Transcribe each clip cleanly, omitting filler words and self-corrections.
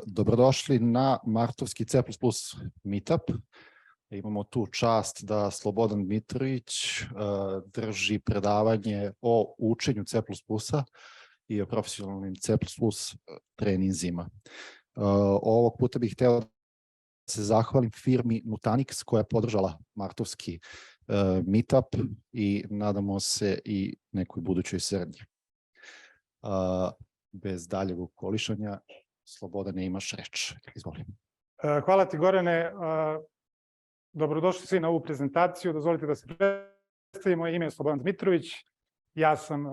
Dobrodošli na martovski C++ meetup. Imamo tu čast da Slobodan Dmitrović drži predavanje o učenju C++ i o profesionalnim C++ treninzima. Ovog puta bih hteo da se zahvalim firmi Nutanix koja je podržala martovski meetup i nadamo se i nekoj budućoj saradnji. Bez daljeg okolišanja, Slobodane, imaš reč. Izvolim. Hvala ti, Gorane. Dobrodošli svi na ovu prezentaciju. Dozvolite da se predstavim. Moje ime je Slobodan Dmitrović. Ja sam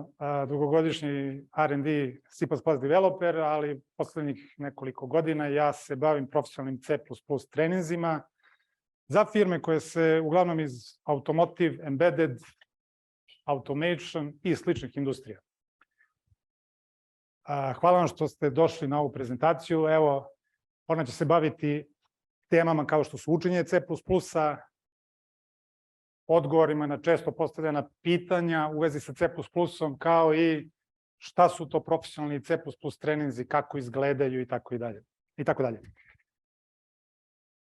dugogodišnji R&D C++ developer, ali poslednjih nekoliko godina ja se bavim profesionalnim C++ treninzima za firme koje se uglavnom iz automotive, embedded, automation i sličnih industrija. Hvala vam što ste došli na ovu prezentaciju. Evo, ona će se baviti temama kao što su učenje C++, odgovorima na često postavljena pitanja u vezi sa C++, kao i šta su to profesionalni C++ treninzi, kako izgledaju i tako dalje.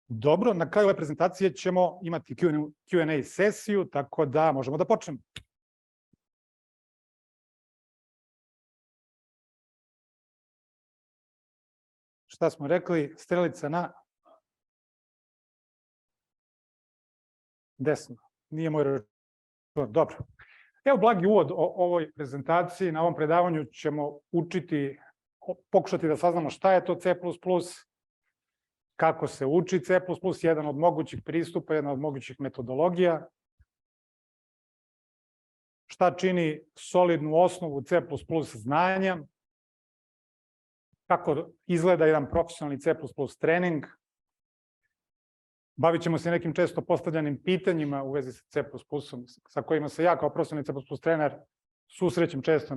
Dobro, na kraju ove prezentacije ćemo imati Q&A sesiju, tako da možemo da počnemo. Šta smo rekli? Strelica na desno. Nije moj račun. Dobro. Evo blagi uvod o ovoj prezentaciji. Na ovom predavanju ćemo pokušati da saznamo šta je to C++, kako se uči C++, jedan od mogućih pristupa, jedna od mogućih metodologija, šta čini solidnu osnovu C++ znanja, kako izgleda jedan profesionalni C++ trening. Bavit ćemo se nekim često postavljanim pitanjima u vezi sa C++, sa kojima se ja kao profesionalni C++ trener susrećem često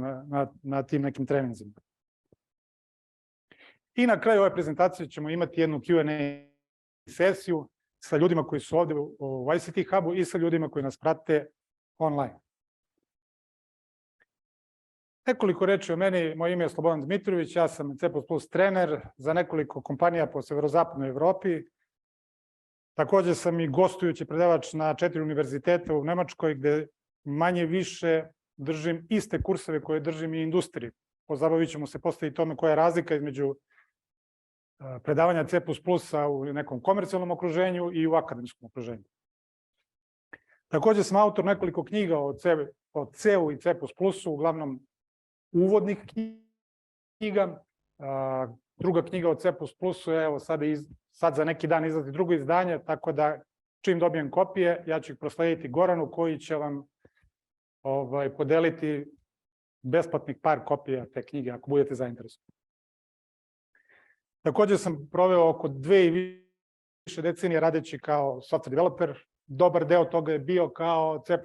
na tim nekim treninzima. I na kraju ove prezentacije ćemo imati jednu Q&A sesiju sa ljudima koji su ovde u ICT Hubu i sa ljudima koji nas prate online. Nekoliko reči o meni. Moje ime je Slobodan Dmitrović, ja sam C++ trener za nekoliko kompanija po severozapadnoj Evropi. Takođe sam i gostujući predavač na 4 univerziteta u Nemačkoj, gde manje više držim iste kurseve koje držim i industriji. Pozabavit ćemo se posle i tome koja je razlika između predavanja C++ u nekom komercijalnom okruženju i u akademskom okruženju. Takođe sam autor nekoliko knjiga o C-u i C++, uglavnom uvodnih knjiga. Druga knjiga o C++, evo sad za neki dan izlazi drugo izdanje, tako da čim dobijem kopije, ja ću ih proslediti Goranu koji će vam podeliti besplatnih par kopija te knjige ako budete zainteresovani. Takođe sam proveo oko 2 i više decenije radeći kao software developer. Dobar deo toga je bio kao C++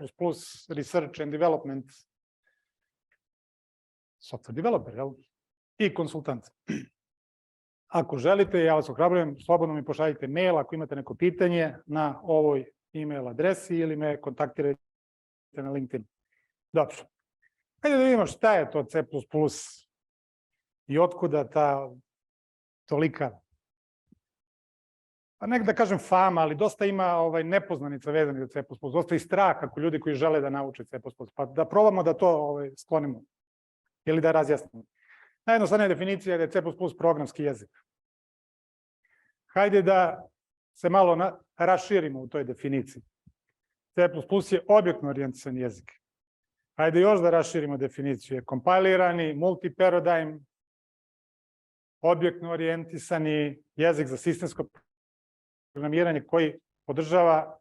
research and development software developer, i konsultant. Ako želite, ja vas ohrabrujem, slobodno mi pošaljite mail ako imate neko pitanje na ovoj e-mail adresi ili me kontaktirajte na LinkedIn. Dobro. Hajde da vidimo šta je to C++ i otkuda ta tolika, pa nek da kažem fama, ali dosta ima nepoznanica vezanih za C++, dosta i strah ako ljudi koji žele da nauče C++, pa da probamo da to sklonimo ili da razjasnimo. Najjednostavnija definicija je da je C++ programski jezik. Hajde da se malo raširimo u toj definiciji. C++ je objektno orijentisan jezik. Hajde još da raširimo definiciju. Je kompilirani, multi-paradigm, objektno orijentisani jezik za sistemsko programiranje koji podržava,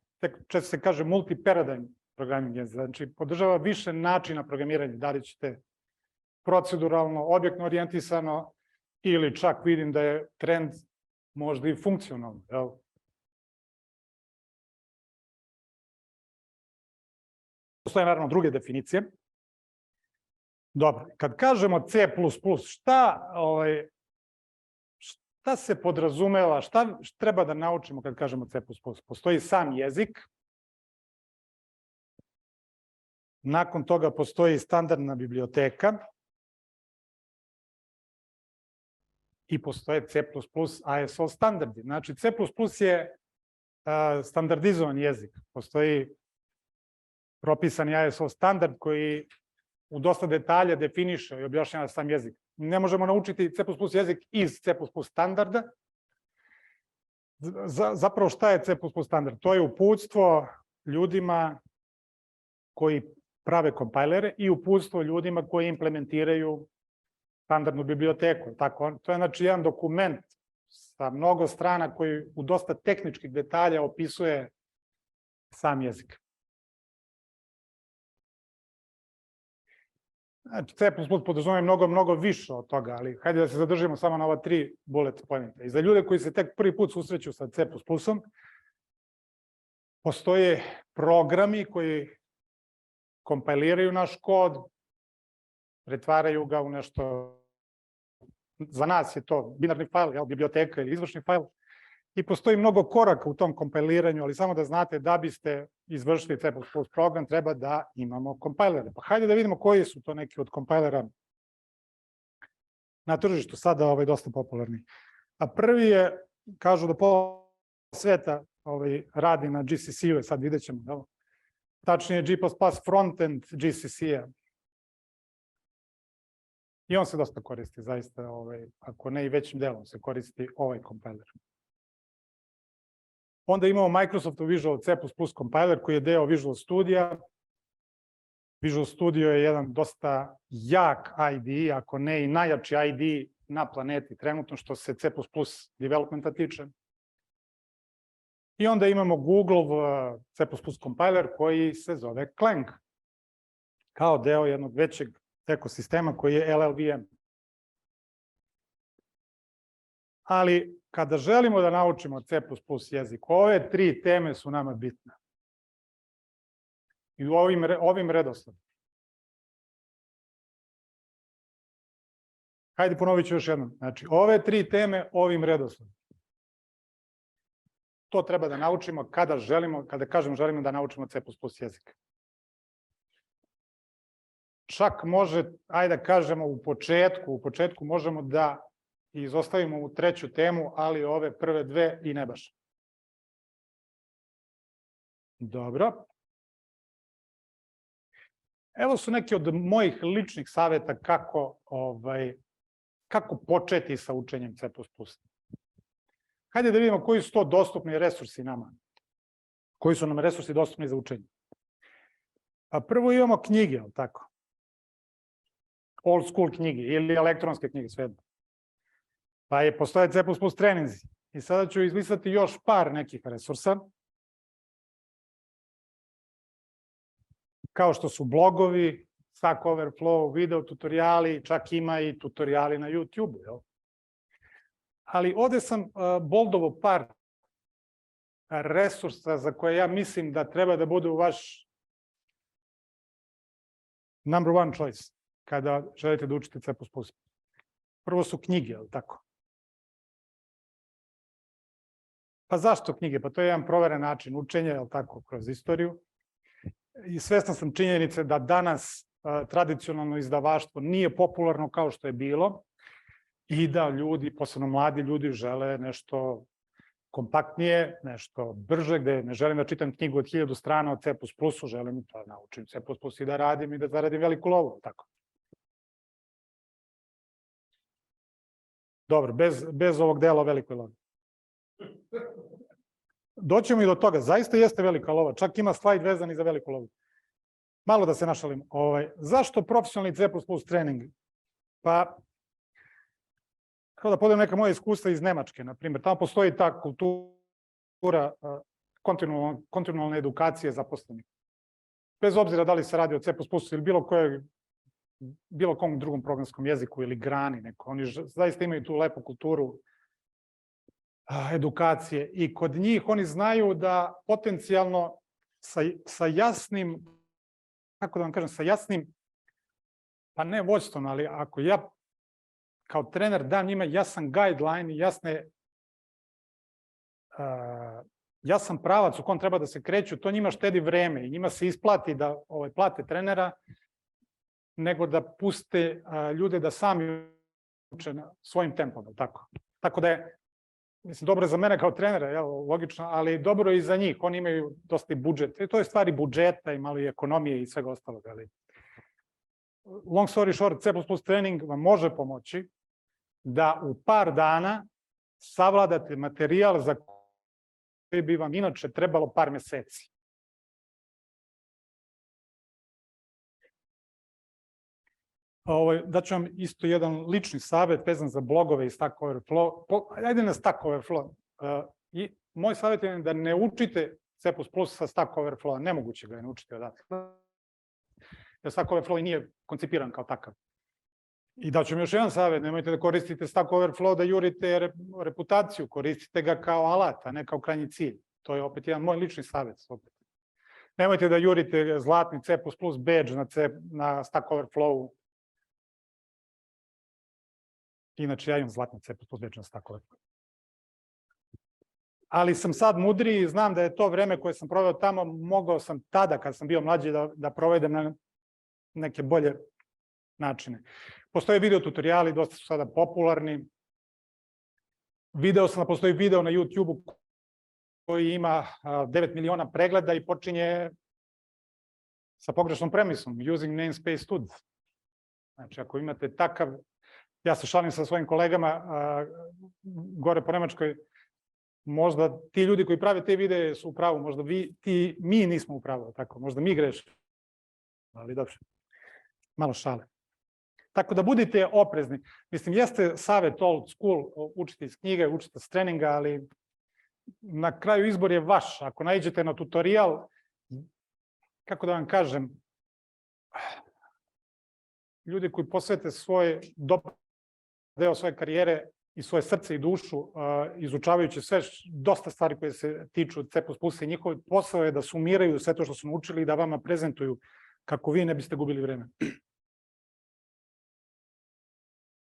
često se kaže multi-paradigm programming jezik, znači podržava više načina programiranja, da li ćete proceduralno, objektno orijentisano ili čak vidim da je trend možda i funkcionalno. Postoje naravno druge definicije. Dobro, kad kažemo C++, šta se podrazumeva, šta treba da naučimo kad kažemo C++? Postoji sam jezik, nakon toga postoji standardna biblioteka, i postoje C++ ASO standardi. Znači, C++ je standardizovan jezik. Postoji propisani ASO standard koji u dosta detalja definiše i objašnjava sam jezik. Ne možemo naučiti C++ jezik iz C++ standarda. Zapravo šta je C++ standard? To je uputstvo ljudima koji prave kompajlere i uputstvo ljudima koji implementiraju standardnu biblioteku. Tako, to je znači jedan dokument sa mnogo strana koji u dosta tehničkih detalja opisuje sam jezik. Znači, C++ podrazumeva mnogo više od toga, ali hajde da se zadržimo samo na ova 3 bullet pointa. I za ljude koji se tek prvi put susreću sa C++, postoje programi koji kompajliraju naš kod, pretvaraju ga u nešto, za nas je to binarni fajl, biblioteka ili izvršni fajl, i postoji mnogo koraka u tom kompajliranju, ali samo da znate da biste izvršili C++ program, treba da imamo kompajlere. Pa hajde da vidimo koji su to neki od kompajlera na tržištu, sada dosta popularni. A prvi je, kažu da pola sveta radi na GCC-u, sad vidjet ćemo, tačnije G++ frontend GCC-a. I on se dosta koristi, zaista, ako ne i većim delom se koristi ovaj kompajler. Onda imamo Microsoft Visual C++ compiler koji je deo Visual Studija. Visual Studio je jedan dosta jak IDE, ako ne i najjači IDE na planeti trenutno što se C++ developmenta tiče. I onda imamo Google C++ compiler koji se zove Clang, kao deo jednog većeg ekosistema koji je LLVM. Ali kada želimo da naučimo C++ jezik, ove 3 teme su nama bitne. I u ovim redosledom. Hajde ponovit ću još jednom. Znači, ove 3 teme ovim redosledom. To treba da naučimo kada želimo, kada kažem želimo da naučimo C++ jezik. Čak može, ajde da kažemo u početku možemo da izostavimo u 3. temu, ali ove prve 2 i ne baš. Dobro. Evo su neki od mojih ličnih saveta kako početi sa učenjem C++. Hajde da vidimo koji su to dostupni resursi nama. Koji su nam resursi dostupni za učenje. A prvo imamo knjige, tako? Old school knjige ili elektronske knjige, sve. Pa postoje C++ treninzi. I sada ću izlistati još par nekih resursa. Kao što su blogovi, Stack Overflow, video tutoriali, čak ima i tutoriali na YouTube. Ali ovde sam boldovo par resursa za koje ja mislim da treba da budu vaš number one choice kada želite da učite C++. Prvo su knjige, ali tako? Pa zašto knjige? Pa to je jedan proveren način učenja, ali tako, kroz istoriju. I svestan sam činjenice da danas tradicionalno izdavaštvo nije popularno kao što je bilo i da ljudi, posebno mladi ljudi, žele nešto kompaktnije, nešto brže, gde ne želim da čitam knjigu od 1000 strana o C++, želim da naučim C++ i da radim i da zaradim veliku lovu, tako. Dobro, bez ovog dela o velikoj lovi. Doćemo i do toga, zaista jeste velika lova, čak ima slajd vezan i za veliku lovu. Malo da se našalim. Zašto profesionalni C++ trening? Pa, kao da podelim neka moja iskustva iz Nemačke, na primjer. Tamo postoji ta kultura kontinualne edukacije zaposlenih. Bez obzira da li se radi o C++ ili bilo kom drugom programskom jeziku ili grani neko. Oni zaista imaju tu lepu kulturu edukacije i kod njih oni znaju da potencijalno sa jasnim, kako da vam kažem, sa jasnim, pa ne vođstvom, ali ako ja kao trener dam njima jasan guideline i jasan pravac u kom treba da se kreću, to njima štedi vreme i njima se isplati da plate trenera nego da puste ljude da sami uče svojim tempom, tako. Tako da je, mislim, dobro je za mene kao trenera, logično, ali dobro je i za njih. Oni imaju dosta i budžet. To je stvari budžeta i malo i ekonomije i svega ostalog. Ali long story short, C++ trening vam može pomoći da u par dana savladate materijal za koji bi vam inače trebalo par meseci. Daću vam isto jedan lični savjet vezan za blogove i Stack Overflow. Ajde na Stack Overflow. Moj savjet je da ne učite C++ sa Stack Overflow. Nemoguće ga je naučiti odatle. Jer Stack Overflow i nije koncipiran kao takav. I daću vam još jedan savjet. Nemojte da koristite Stack Overflow da jurite reputaciju. Koristite ga kao alat, a ne kao krajnji cilj. To je opet jedan moj lični savjet. Nemojte da jurite zlatni C++ badge na Stack Overflow. Inače, ja imam zlatni C++ badge na Stack Overflow. Ali sam sad mudriji i znam da je to vreme koje sam proveo tamo, mogao sam tada, kad sam bio mlađi, da provedem na neke bolje načine. Postoje video tutoriali, dosta su sada popularni. Video sam da postoji video na YouTube-u koji ima 9 miliona pregleda i počinje sa pogrešnom premisom, using namespace stud. Znači, ako imate takav, ja se šalim sa svojim kolegama gore po Nemačkoj, možda ti ljudi koji prave te videe su u pravu, možda mi nismo u pravu, tako, možda mi grešimo. Ali dobro, malo šale. Tako da budite oprezni. Mislim, jeste savjet old school, učite iz knjige, učite s treninga, ali na kraju izbor je vaš. Ako naiđete na tutorial, kako da vam kažem, ljudi koji posvete svoj deo svoje karijere i svoje srce i dušu, izučavajući sve, dosta stvari koje se tiču C++ i njihov posao je da sumiraju sve to što su naučili i da vama prezentuju kako vi ne biste gubili vreme.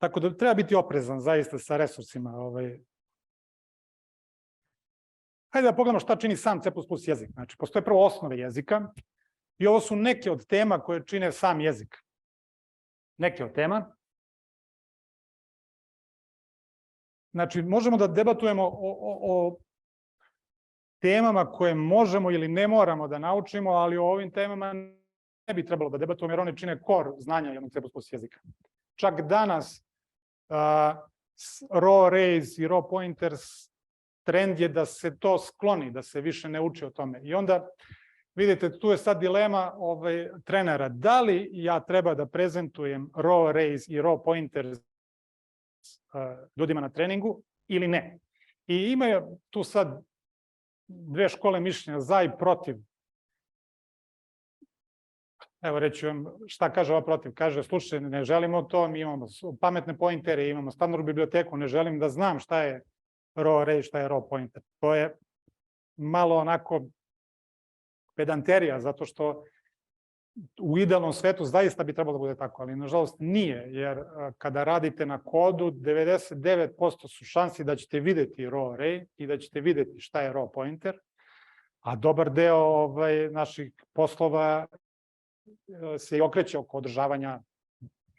Tako da treba biti oprezan zaista sa resursima. Hajde da pogledamo šta čini sam C++ jezik. Znači, postoje prvo osnove jezika i ovo su neke od tema koje čine sam jezik. Neke od tema. Znači, možemo da debatujemo o temama koje možemo ili ne moramo da naučimo, ali o ovim temama ne bi trebalo da debatujemo, jer one čine core znanja jednog C++ jezika. Čak danas raw arrays i raw pointers trend je da se to skloni, da se više ne uči o tome. I onda, vidite, tu je sad dilema trenera. Da li ja treba da prezentujem raw arrays i raw pointers ljudima na treningu ili ne? I ima tu sad dve škole mišljenja, za i protiv. Evo, reći vam šta kaže ova protiv. Kaže, slušaj, ne želimo to, mi imamo pametne pointere, imamo standardnu biblioteku, ne želim da znam šta je raw array, šta je raw pointer. To je malo onako pedanterija, zato što u idealnom svetu zaista bi trebalo da bude tako, ali nažalost nije, jer kada radite na kodu, 99% su šansi da ćete videti raw array i da ćete videti šta je raw pointer, a dobar deo naših poslova se i okreće oko održavanja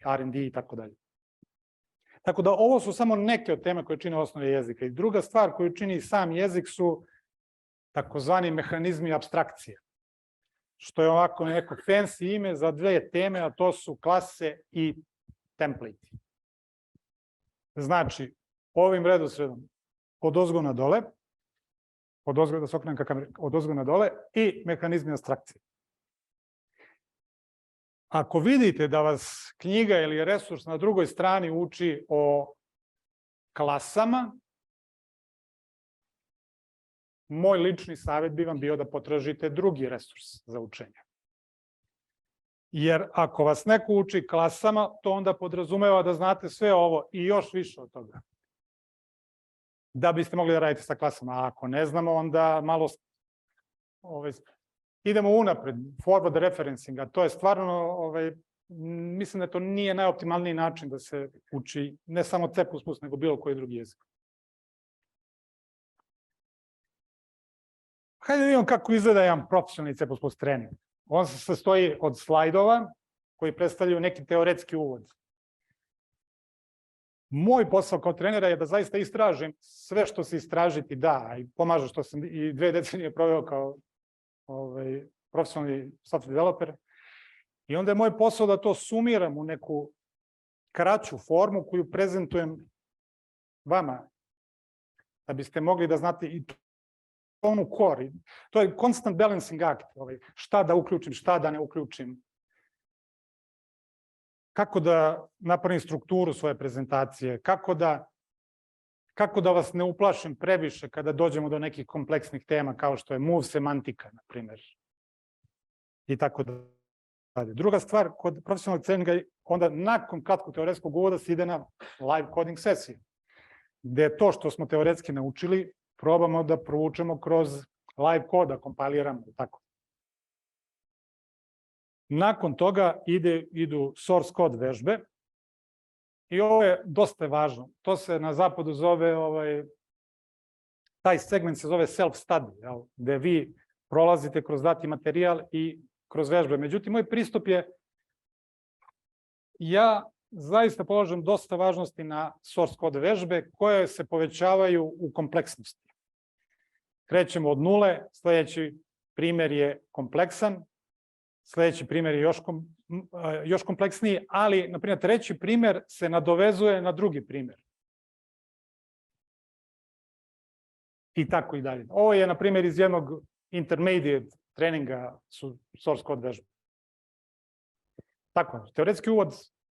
R&D i tako dalje. Tako da ovo su samo neke od teme koje čine osnove jezika. I druga stvar koju čini sam jezik su takozvani mehanizmi apstrakcije, što je ovako neko fancy ime za dve teme, a to su klase i template. Znači, ovim redosledom odozgo na dole, da se okrenem ka kameri, odozgo na dole i mehanizmi apstrakcije. Ako vidite da vas knjiga ili resurs na drugoj strani uči o klasama, moj lični savjet bi vam bio da potražite drugi resurs za učenje. Jer ako vas neko uči klasama, to onda podrazumeva da znate sve ovo i još više od toga. Da biste mogli da radite sa klasama. A ako ne znamo, onda malo idemo unapred, forward referencing, a to je stvarno, mislim da to nije najoptimalniji način da se uči ne samo C++, nego bilo koji drugi jezik. Hajde da vidimo kako izgleda jedan profesionalni C++ trening. On se sastoji od slajdova koji predstavljaju neki teoretski uvod. Moj posao kao trenera je da zaista istražim sve što se istražiti da, i pomažu što sam i 2 decenije proveo kao profesionalni software developer. I onda je moj posao da to sumiram u neku kraću formu koju prezentujem vama, da biste mogli da znate i onu core. To je constant balancing act, šta da uključim, šta da ne uključim. Kako da napravim strukturu svoje prezentacije, kako da vas ne uplašim previše kada dođemo do nekih kompleksnih tema kao što je move semantika, na primjer. I tako dalje. Druga stvar, kod profesionalnog treninga, onda nakon kratkog teoretskog uvoda se ide na live coding sesije, gde to što smo teoretski naučili probamo da provučemo kroz live kod, da kompiliramo i tako. Nakon toga idu source code vežbe i ovo je dosta važno. To se na zapadu zove, taj segment se zove self-study, gde vi prolazite kroz dati materijal i kroz vežbe. Međutim, moj pristup je, ja zaista polažem dosta važnosti na source code vežbe koje se povećavaju u kompleksnosti. Krećemo od nule, sledeći primer je kompleksan, sledeći primer je još kompleksniji, ali, na primjer, treći primer se nadovezuje na drugi primer. I tako i dalje. Ovo je, na primjer, iz jednog intermediate treninga su source code vežbe. Tako, teoretski uvod,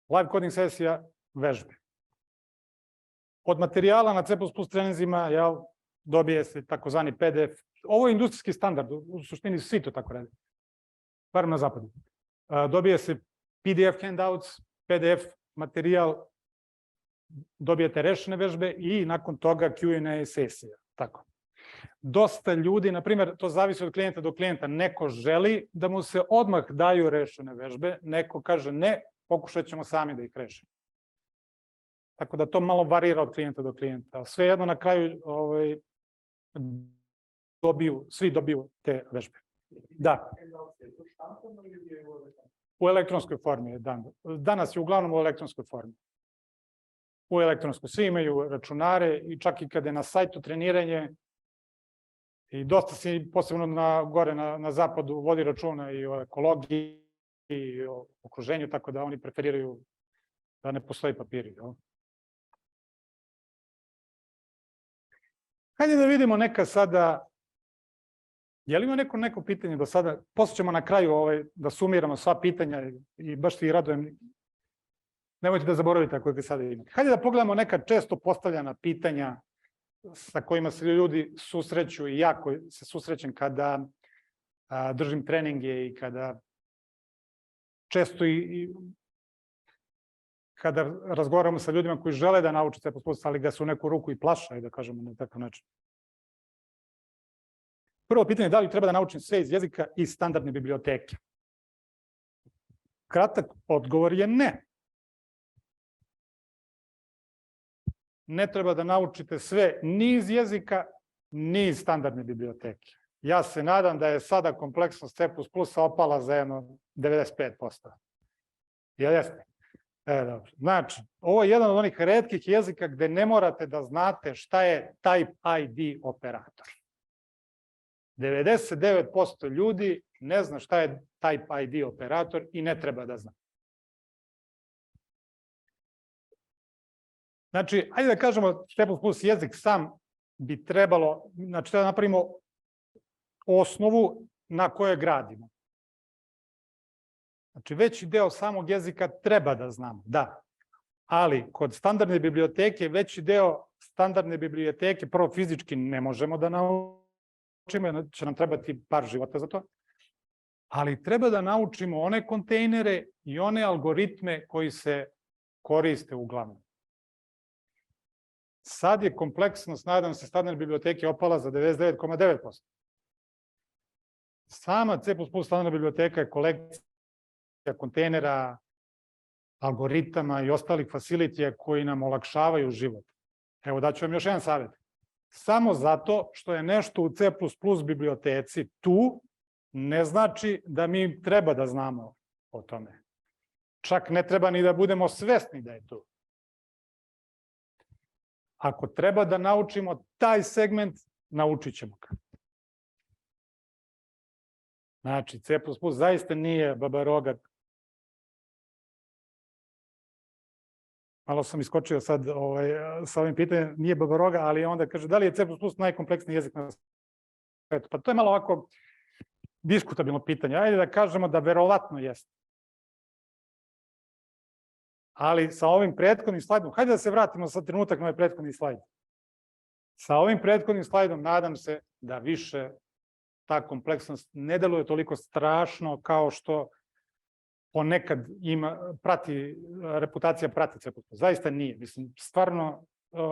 live coding sesija, vežbe. Od materijala na C++ treninzima dobije se takozvani PDF. Ovo je industrijski standard, u suštini svi to tako radi. Barem na zapadu. Dobije se PDF handouts, PDF materijal, dobijete rešene vežbe i nakon toga Q&A sesija. Tako. Dosta ljudi, na primjer, to zavisi od klijenta do klijenta, neko želi da mu se odmah daju rešene vežbe, neko kaže ne, pokušat ćemo sami da ih rešimo. Tako da to malo varira od klijenta do klijenta. Svejedno na kraju svi dobiju te vežbe. Da. U elektronskoj formi je danas je uglavnom u elektronskoj formi. U elektronskoj. Svi imaju računare i čak i kada je na sajtu treniranje i dosta se posebno gore na zapadu vodi računa i o ekologiji i o okruženju, tako da oni preferiraju da ne postoji papiri. Hajde da vidimo neka sada. Je li ima neko pitanje do sada? Posle ćemo na kraju da sumiramo sva pitanja i baš ti radujem. Nemojte da zaboravite ako je sada imate. Hajde da pogledamo neka često postavljena pitanja sa kojima se ljudi susreću i jako se susrećem kada držim treninge i kada često i kada razgovaramo sa ljudima koji žele da nauče C++, ali ga se u neku ruku i plašaju, da kažemo na takav način. Prvo pitanje je da li treba da naučim sve iz jezika i standardne biblioteke. Kratak odgovor je ne. Ne treba da naučite sve ni iz jezika, ni iz standardne biblioteke. Ja se nadam da je sada kompleksnost C++ opala za jedno 95%. Jel jeste? Dobro. Znači, ovo je jedan od onih retkih jezika gde ne morate da znate šta je type ID operator. 99% ljudi ne zna šta je type ID operator i ne treba da zna. Znači, ajde da kažemo C++ jezik sam bi trebalo, znači da napravimo osnovu na kojoj gradimo. Znači, veći deo samog jezika treba da znamo, da. Ali kod standardne biblioteke, veći deo standardne biblioteke, prvo fizički ne možemo da naučimo, će nam trebati par života za to, ali treba da naučimo one kontejnere i one algoritme koji se koriste uglavnom. Sad je kompleksnost, nadam se, standardne biblioteke opala za 99,9%. Sama C++ standardna biblioteka je kolekcija kontejnera, algoritama i ostalih facilitija koji nam olakšavaju život. Evo, daću vam još jedan savjet. Samo zato što je nešto u C++ biblioteci tu, ne znači da mi treba da znamo o tome. Čak ne treba ni da budemo svesni da je tu. Ako treba da naučimo taj segment, naučit ćemo ga. Znači, C++ zaista nije babaroga. Malo sam iskočio sad sa ovim pitanjem, nije babaroga, ali onda kaže, da li je C++ najkompleksniji jezik na svetu? Pa to je malo ovako diskutabilno pitanje. Ajde da kažemo da verovatno jeste. Ali sa ovim prethodnim slajdom, hajde da se vratimo sa trenutak na ovaj prethodni slajd. Sa ovim prethodnim slajdom nadam se da više ta kompleksnost ne deluje toliko strašno kao što ponekad reputacija prati C++. Zaista nije. Mislim, stvarno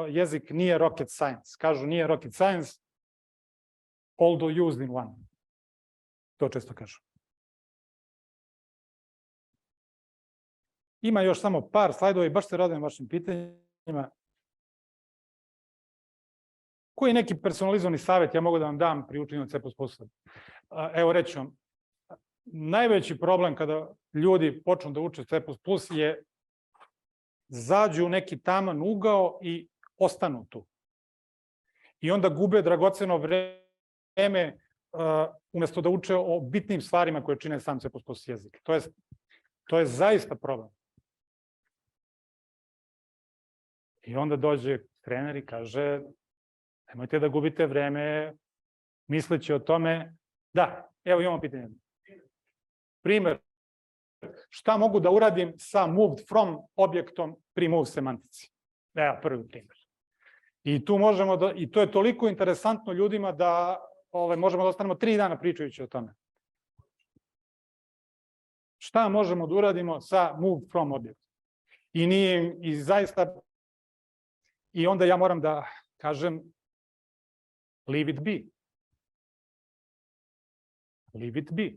jezik nije rocket science. Kažu nije rocket science, although used in one. To često kažu. Ima još samo par slajdova i baš se radujem vašim pitanjima. Koji neki personalizovani savjet ja mogu da vam dam pri učenju C++? Evo reći vam, najveći problem kada ljudi počnu da uče C++ je zađu u neki taman ugao i ostanu tu. I onda gube dragoceno vreme umesto da uče o bitnim stvarima koje čine sam C++ jezik. To je zaista problem. I onda dođe trener i kaže, nemojte da gubite vreme misleći o tome. Da, evo imamo pitanje. Primer, šta mogu da uradim sa moved from objektom pri move semantici? Evo prvi primer. I to je toliko interesantno ljudima da možemo da ostanemo 3 dana pričajući o tome. Šta možemo da uradimo sa moved from objektom? I onda ja moram da kažem leave it be. Leave it be.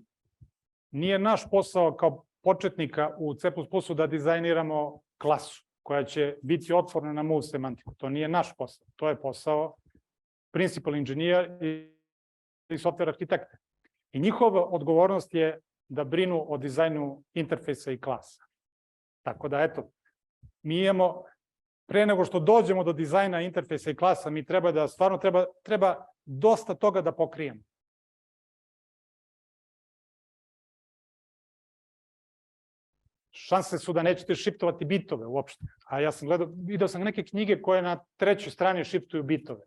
Nije naš posao kao početnika u C++ da dizajniramo klasu koja će biti otvorena na move semantiku. To nije naš posao. To je posao principal inženjera i software arhitekta. I njihova odgovornost je da brinu o dizajnu interfejsa i klasa. Tako da, eto, mi imamo, pre nego što dođemo do dizajna interfejsa i klasa, mi treba dosta toga da pokrijemo. Šanse su da nećete šiftovati bitove uopšte. A ja sam video sam neke knjige koje na 3. strani šiftuju bitove.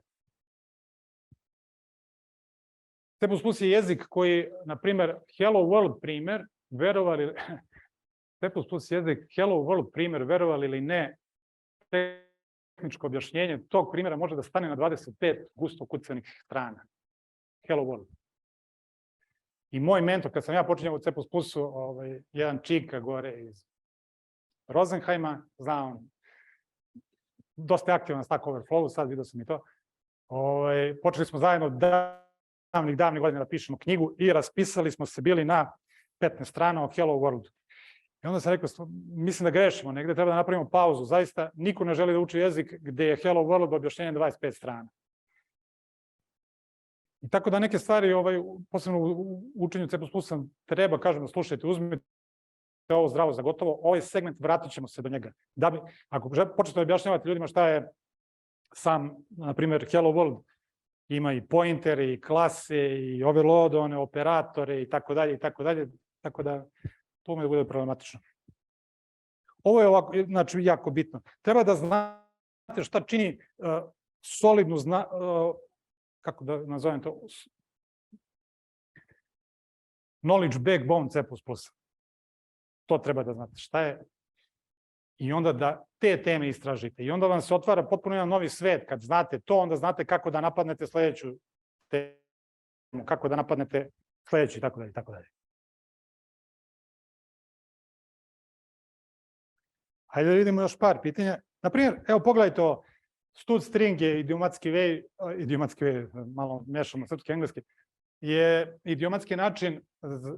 C++ je jezik koji, na primer, Hello World primer, verovali, C++ jezik Hello World primer, verovali ili ne, tehničko objašnjenje tog primjera može da stane na 25 gusto kucanih strana. Hello World. I moj mentor, kad sam ja počinjao u C++, jedan čika gore iz Rosenheima, zna on, dosta je aktivan na Stack Overflow, sad vidio sam i to. Počeli smo zajedno davnih godina da pišemo knjigu i raspisali smo se bili na 15 strana o Hello World. I onda sam rekao, mislim da grešimo, negde treba da napravimo pauzu. Zaista, niko ne želi da uči jezik gde je Hello World objašnjenje 25 strana. I tako da neke stvari, posebno u učenju C++ treba, kažemo, slušajte, uzmite ovo zdravo za gotovo, ovaj segment vratit ćemo se do njega. Ako počnete objašnjavati ljudima šta je sam, na primjer, Hello World, ima i pointere, i klase, i overload, operatore, i tako dalje, tako da to mi bude problematično. Ovo je ovako, znači, jako bitno. Treba da znate šta čini solidnu, kako da nazovem to, knowledge backbone C++. To treba da znate šta je. I onda da te teme istražite. I onda vam se otvara potpuno jedan novi svet. Kad znate to, onda znate kako da napadnete sledeću temu, kako da napadnete sledeću i tako dalje, tako dalje. Hajde da vidimo još par pitanja. Naprimjer, evo pogledajte ovo. Stud string je idiomatski way, malo mešamo srpski i engleski, je idiomatski način,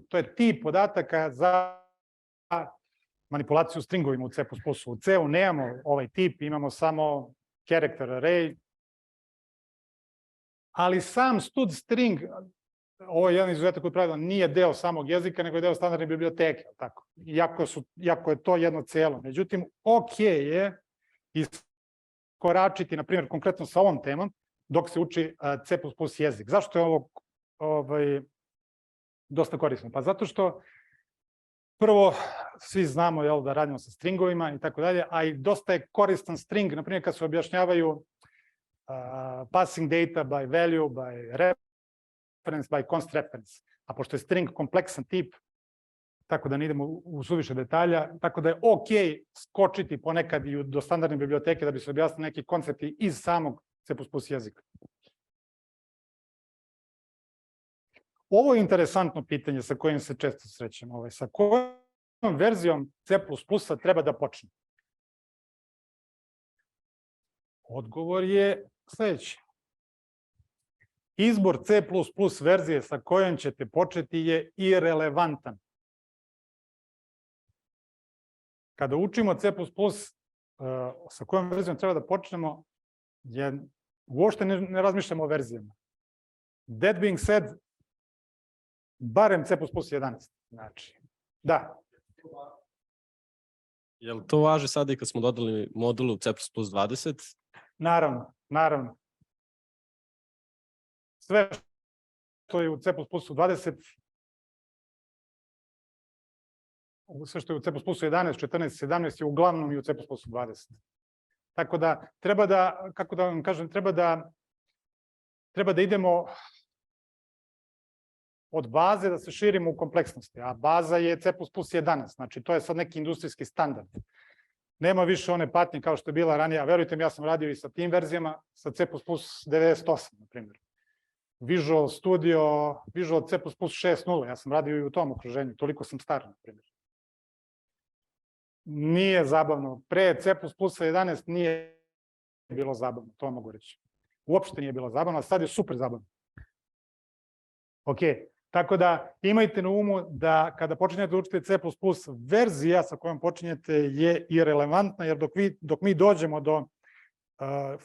to je tip podataka za manipulaciju stringovima u C++. U C-u nemamo ovaj tip, imamo samo character array, ali sam stud string, ovo je jedan izuzetak od pravila, nije deo samog jezika, nego je deo standardne biblioteke, tako. Iako je to jedno celo. Međutim, ok je koračiti, na primjer, konkretno sa ovom temom, dok se uči C++ jezik. Zašto je ovo dosta korisno? Pa zato što prvo, svi znamo da radimo sa stringovima i tako dalje, a i dosta je koristan string, na primjer kad se objašnjavaju passing data by value, by reference, by const reference. A pošto je string kompleksan tip, tako da ne idemo u suviše detalja, tako da je ok skočiti ponekad i do standardne biblioteke da bi se objasnili neki koncepti iz samog C++ jezika. Ovo je interesantno pitanje sa kojim se često srećemo. Sa kojom verzijom C++ treba da počne? Odgovor je sledeći. Izbor C++ verzije sa kojom ćete početi je irelevantan. Kada učimo C++, sa kojom verzijom treba da počnemo, uopšte ne razmišljamo o verzijama. That being said, barem C++ 11. Znači, da. Jel to važi sada i kad smo dodali modulu C++ 20? Naravno, naravno. Sve što je u C++ 20, sve što je u C++ 11, 14, 17 je uglavnom i u C++ 20. Tako da treba da, kako da vam kažem, treba da idemo od baze da se širimo u kompleksnosti, a baza je C++ 11, znači to je sad neki industrijski standard. Nema više one patnje kao što je bila ranije, a verujte mi, ja sam radio i sa tim verzijama, sa C++ 98, na primjer. Visual Studio, Visual C++ 6.0, ja sam radio i u tom okruženju, toliko sam star, na primjer. Nije zabavno. Pre C++ 11 nije bilo zabavno, to mogu reći. Uopšte nije bilo zabavno, a sad je super zabavno. Ok, tako da imajte na umu da kada počinjete da učite C++, verzija sa kojom počinjete je irelevantna, jer dok mi dođemo do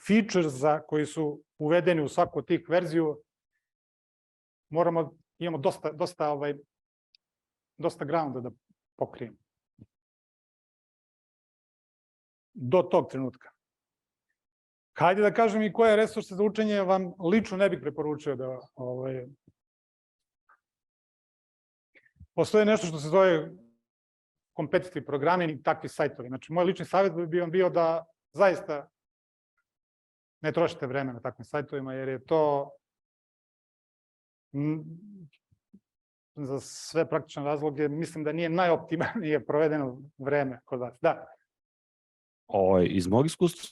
featuresa koji su uvedeni u svaku od tih verziju, imamo dosta grounda da pokrijemo. Do tog trenutka. Hajde da kažem i koje resurse za učenje vam lično ne bih preporučio da... Postoje nešto što se zove competitive programming i takvi sajtovi. Znači, moj lični savjet bi vam bio da zaista ne trošite vreme na takvim sajtovima, jer je to za sve praktične razloge, mislim da nije najoptimalnije provedeno vreme kod vas. Da. Iz mog iskustva,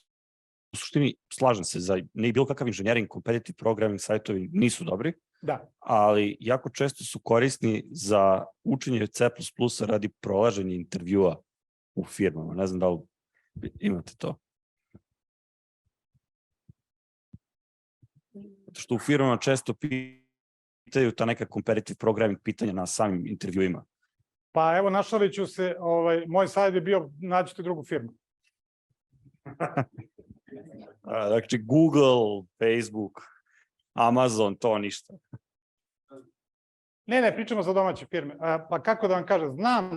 u suštini, slažem se, za ne bilo kakav inženjering, competitive programming sajtovi nisu dobri, da, ali jako često su korisni za učenje C++ radi prolaženja intervjua u firmama. Ne znam da li imate to. Zato što u firmama često pitaju ta neka competitive programming pitanja na samim intervjuima. Pa evo, našalit ću se, moj savjet bi bio nađite drugu firmu. Znači, Google, Facebook, Amazon, to ništa. Ne, pričamo za domaće firme. Pa kako da vam kažem, znam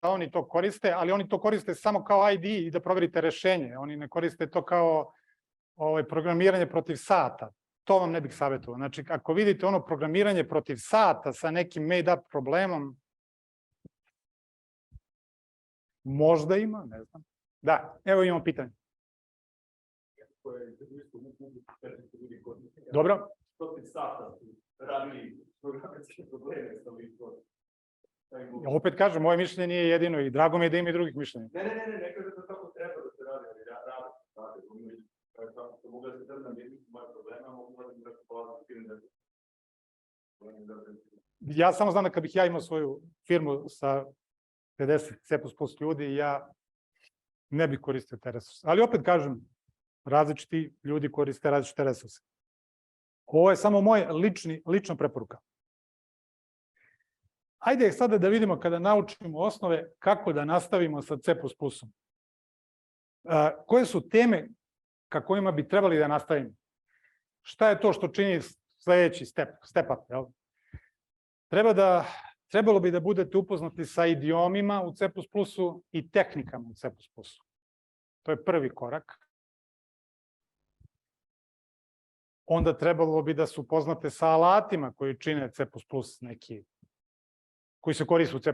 da oni to koriste, ali oni to koriste samo kao ID i da proverite rešenje. Oni ne koriste to kao programiranje protiv sata. To vam ne bih savjetovao. Znači, ako vidite ono programiranje protiv sata sa nekim made-up problemom, možda ima, ne znam. Da, evo imamo pitanje. Dobro. Opet kažem, moje mišljenje nije jedino i drago mi je da ima i drugih mišljenja. Ne kaže da tako treba da se radi, ali radi. Kako mogu da se trudam, jer nisu moje problema, mogu da se polazim firme. Ja samo znam da kad bih ja imao svoju firmu sa 50 C++ ljudi, ja ne bih koristio te resurse. Ali opet kažem, različiti ljudi koriste različite resurse. Ovo je samo moja lična preporuka. Ajde sada da vidimo kada naučimo osnove kako da nastavimo sa C++. Koje su teme ka kojima bi trebali da nastavimo? Šta je to što čini sledeći step up? Jel? Trebalo bi da budete upoznati sa idiomima u C++ i tehnikama u C++. To je prvi korak. onda trebalo bi da su poznate sa alatima koji čine C++ neki, koji se koriste u C++.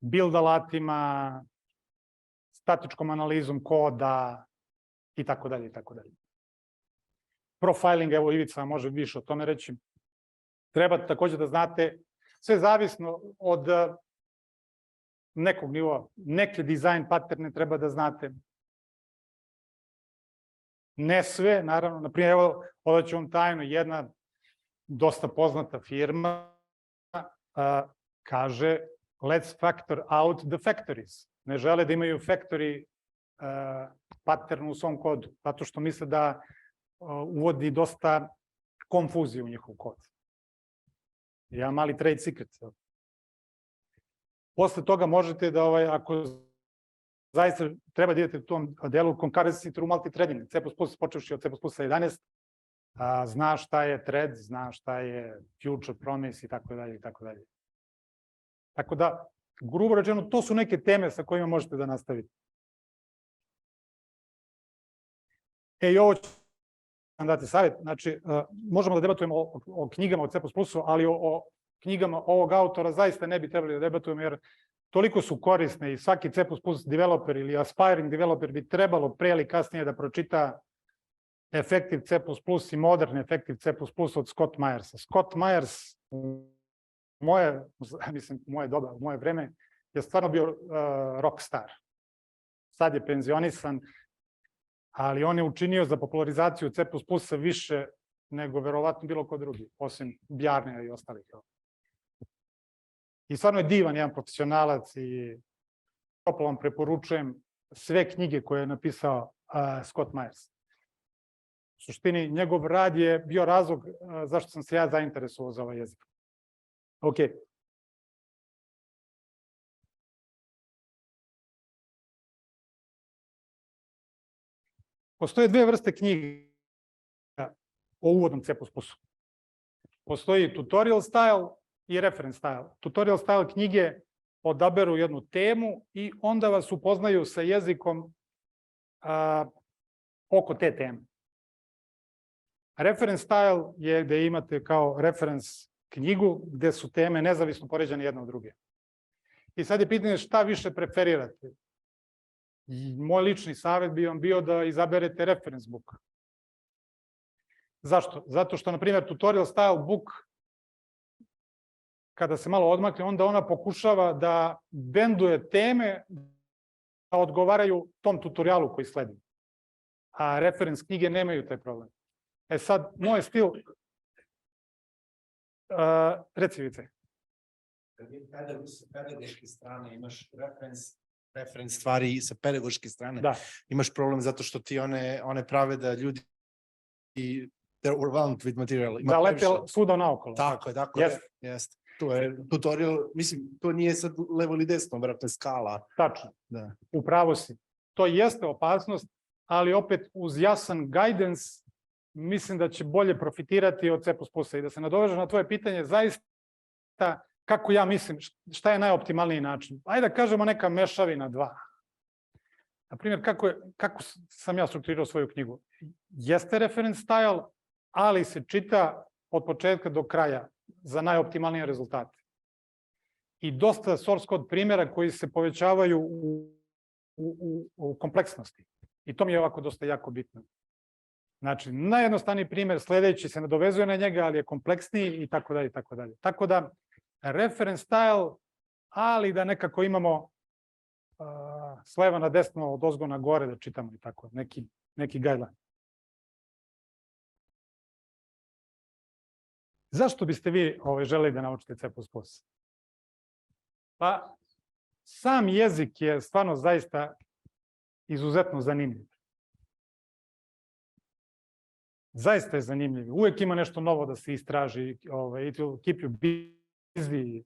Build alatima, statičkom analizom koda i tako dalje, i tako dalje. Profiling, evo Ivica može više o tome reći. Treba takođe da znate, sve zavisno od nekog nivoa, neke dizajn paterne treba da znate. Ne sve, naravno, na primjer, evo, ovdje ću vam tajno, jedna dosta poznata firma kaže let's factor out the factories. Ne žele da imaju factory pattern u svom kodu, zato što misle da uvodi dosta konfuzije u njihov kod. Ja mali trade secret. Posle toga možete da, ako zaista treba da idete u tom delu concurrency through multithreading, C++, počevši od C++ 11, zna šta je thread, zna šta je future promise i tako dalje, i tako dalje. Tako da, grubo rečeno, to su neke teme sa kojima možete da nastavite. I ovo ću vam dati savjet. Znači, možemo da debatujemo o knjigama o C++, ali o knjigama ovog autora zaista ne bi trebali da debatujemo, jer toliko su korisne i svaki C++ developer ili aspiring developer bi trebalo pre ili kasnije da pročita Effective C++ i Modern Effective C++ od Scott Myersa. Scott Myers u moje vreme je stvarno bio rockstar. Sad je penzionisan, ali on je učinio za popularizaciju C++ više nego verovatno bilo ko drugi, osim Bjarnea i ostalih. I stvarno je divan jedan profesionalac i toplo vam preporučujem sve knjige koje je napisao Scott Myers. U suštini, njegov rad je bio razlog zašto sam se ja zainteresovao za ovaj jezik. Ok. Postoje dve vrste knjiga o uvodnom C++. Postoji tutorial style i reference style. Tutorial style knjige odaberu jednu temu i onda vas upoznaju sa jezikom oko te teme. Reference style je gde imate kao reference knjigu gde su teme nezavisno poređane jedna od druge. I sad je pitanje šta više preferirate. I moj lični savjet bi vam bio da izaberete reference book. Zašto? Zato što, na primjer, tutorial style book, kada se malo odmakne, onda ona pokušava da benduje teme da odgovaraju tom tutorialu koji sledi. A reference knjige nemaju taj problem. E sad, moj stil... Reci, Vice. Kada sa pedagoške strane imaš reference stvari i sa pedagoške strane imaš problem zato što ti one prave da ljudi they're overwhelmed with material. Da lete svuda naokolo. Tako je. Jeste. To je tutorial, mislim, to nije sad levo ili desno, vjerojatno skala. Tačno. Upravo si. To jeste opasnost, ali opet uz jasan guidance mislim da će bolje profitirati od C++. I da se nadovežem na tvoje pitanje, zaista kako ja mislim, šta je najoptimalniji način? Ajde da kažemo neka mešavina dva. Naprimjer, kako sam ja strukturirao svoju knjigu? Jeste reference style, ali se čita od početka do kraja za najoptimalnije rezultate. I dosta source code primjera koji se povećavaju u kompleksnosti. I to mi je ovako dosta jako bitno. Znači, najjednostavniji primjer, sledeći se nadovezuje na njega, ali je kompleksniji i tako dalje, i tako dalje. Tako da, reference style, ali da nekako imamo s leva na desno, od ozgo na gore da čitamo i tako, neki guideline. Zašto biste vi želeli da naučite C++? Pa, sam jezik je stvarno zaista izuzetno zanimljiv. Zaista je zanimljiv. Uvek ima nešto novo da se istraži. It will keep you busy.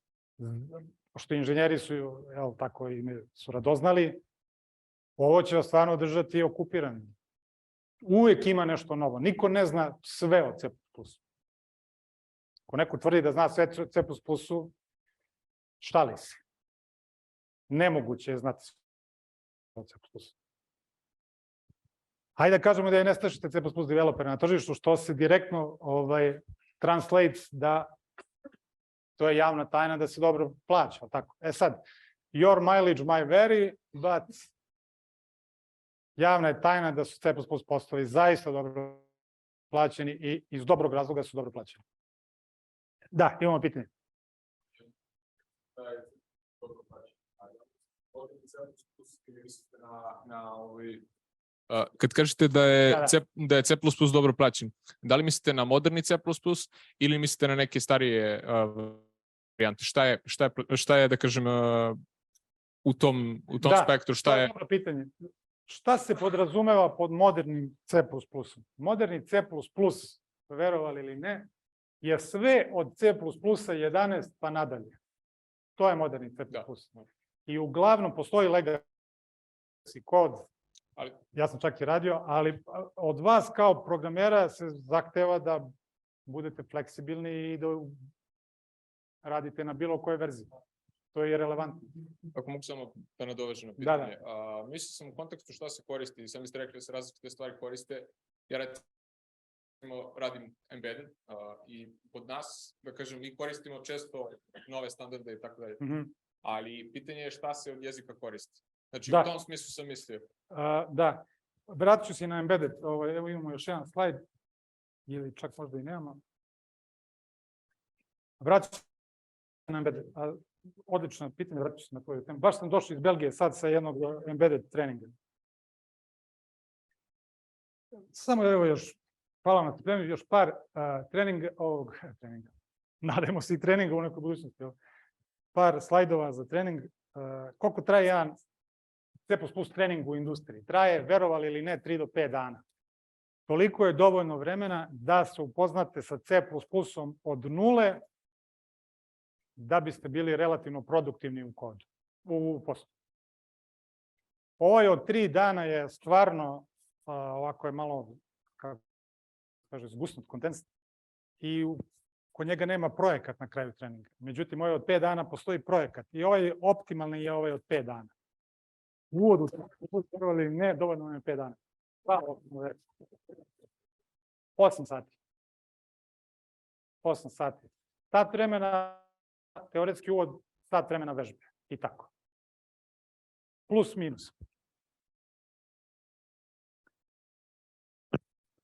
Pošto inženjeri su, tako su radoznali, ovo će vas stvarno držati okupirani. Uvek ima nešto novo. Niko ne zna sve o C++. Ako neko tvrdi da zna sve o C++, šali se. Nemoguće je znati sve o C++. hajde da kažemo da je nestašice C++ developera na tržištu, što se direktno translates da to je javna tajna da se dobro plaća, tako. Sad, your mileage might vary, but javna je tajna da su C++ poslovi zaista dobro plaćeni i iz dobrog razloga su dobro plaćeni. Da, imamo pitanje. Kad kažete da je C++ dobro plaćen, da li mislite na moderni C++ ili mislite na neke starije varijante? Šta je da kažem u tom spektru? Šta je dobro pitanje? Šta se podrazumeva pod modernim C++? Moderni C++, verovali ili ne, je sve od C++ 11 pa nadalje. To je moderni C++. I uglavnom postoji legacy kod, ja sam čak i radio, ali od vas kao programera se zahteva da budete fleksibilni i da radite na bilo kojoj verziji. To je relevantno. Ako mogu samo da nadovežem na pitanje. Mislio sam u kontekstu šta se koristi, sami ste rekli da se različite stvari koriste. Ja recimo radim embedded i kod nas, da kažem, mi koristimo često nove standarde i tako dalje. Ali pitanje je šta se od jezika koristi. Znači, u tom smislu sam mislio. Da, vratit ću se na embedded. Evo imamo još jedan slajd, ili čak možda i nemamo. Vratit ću se na embedded. Odlično pitanje, vratit ću se na tvoju temu. Baš sam došao iz Belgije sad sa jednog embedded treninga. Samo evo još, hvala na temu, još par treninga. Nadajmo se i treninga u nekoj budućnosti. Par slajdova za trening. Koliko traje jedan C++ trening u industriji? Traje, verovali ili ne, 3 do 5 dana. Toliko je dovoljno vremena da se upoznate sa C++ od nule da biste bili relativno produktivni u kodu, u poslu. Ovaj od 3 dana je stvarno, ovako je malo, kako kaže, zgusnut kontent i kod njega nema projekat na kraju treninga. Međutim, ovaj od 5 dana postoji projekat i ovaj optimalni je ovaj od 5 dana. U uvodu, ne, dovoljno je 5 dana. 8 sati. 8 sati. Sat vremena, teoretski uvod, sat vremena vežbe. I tako. Plus, minus.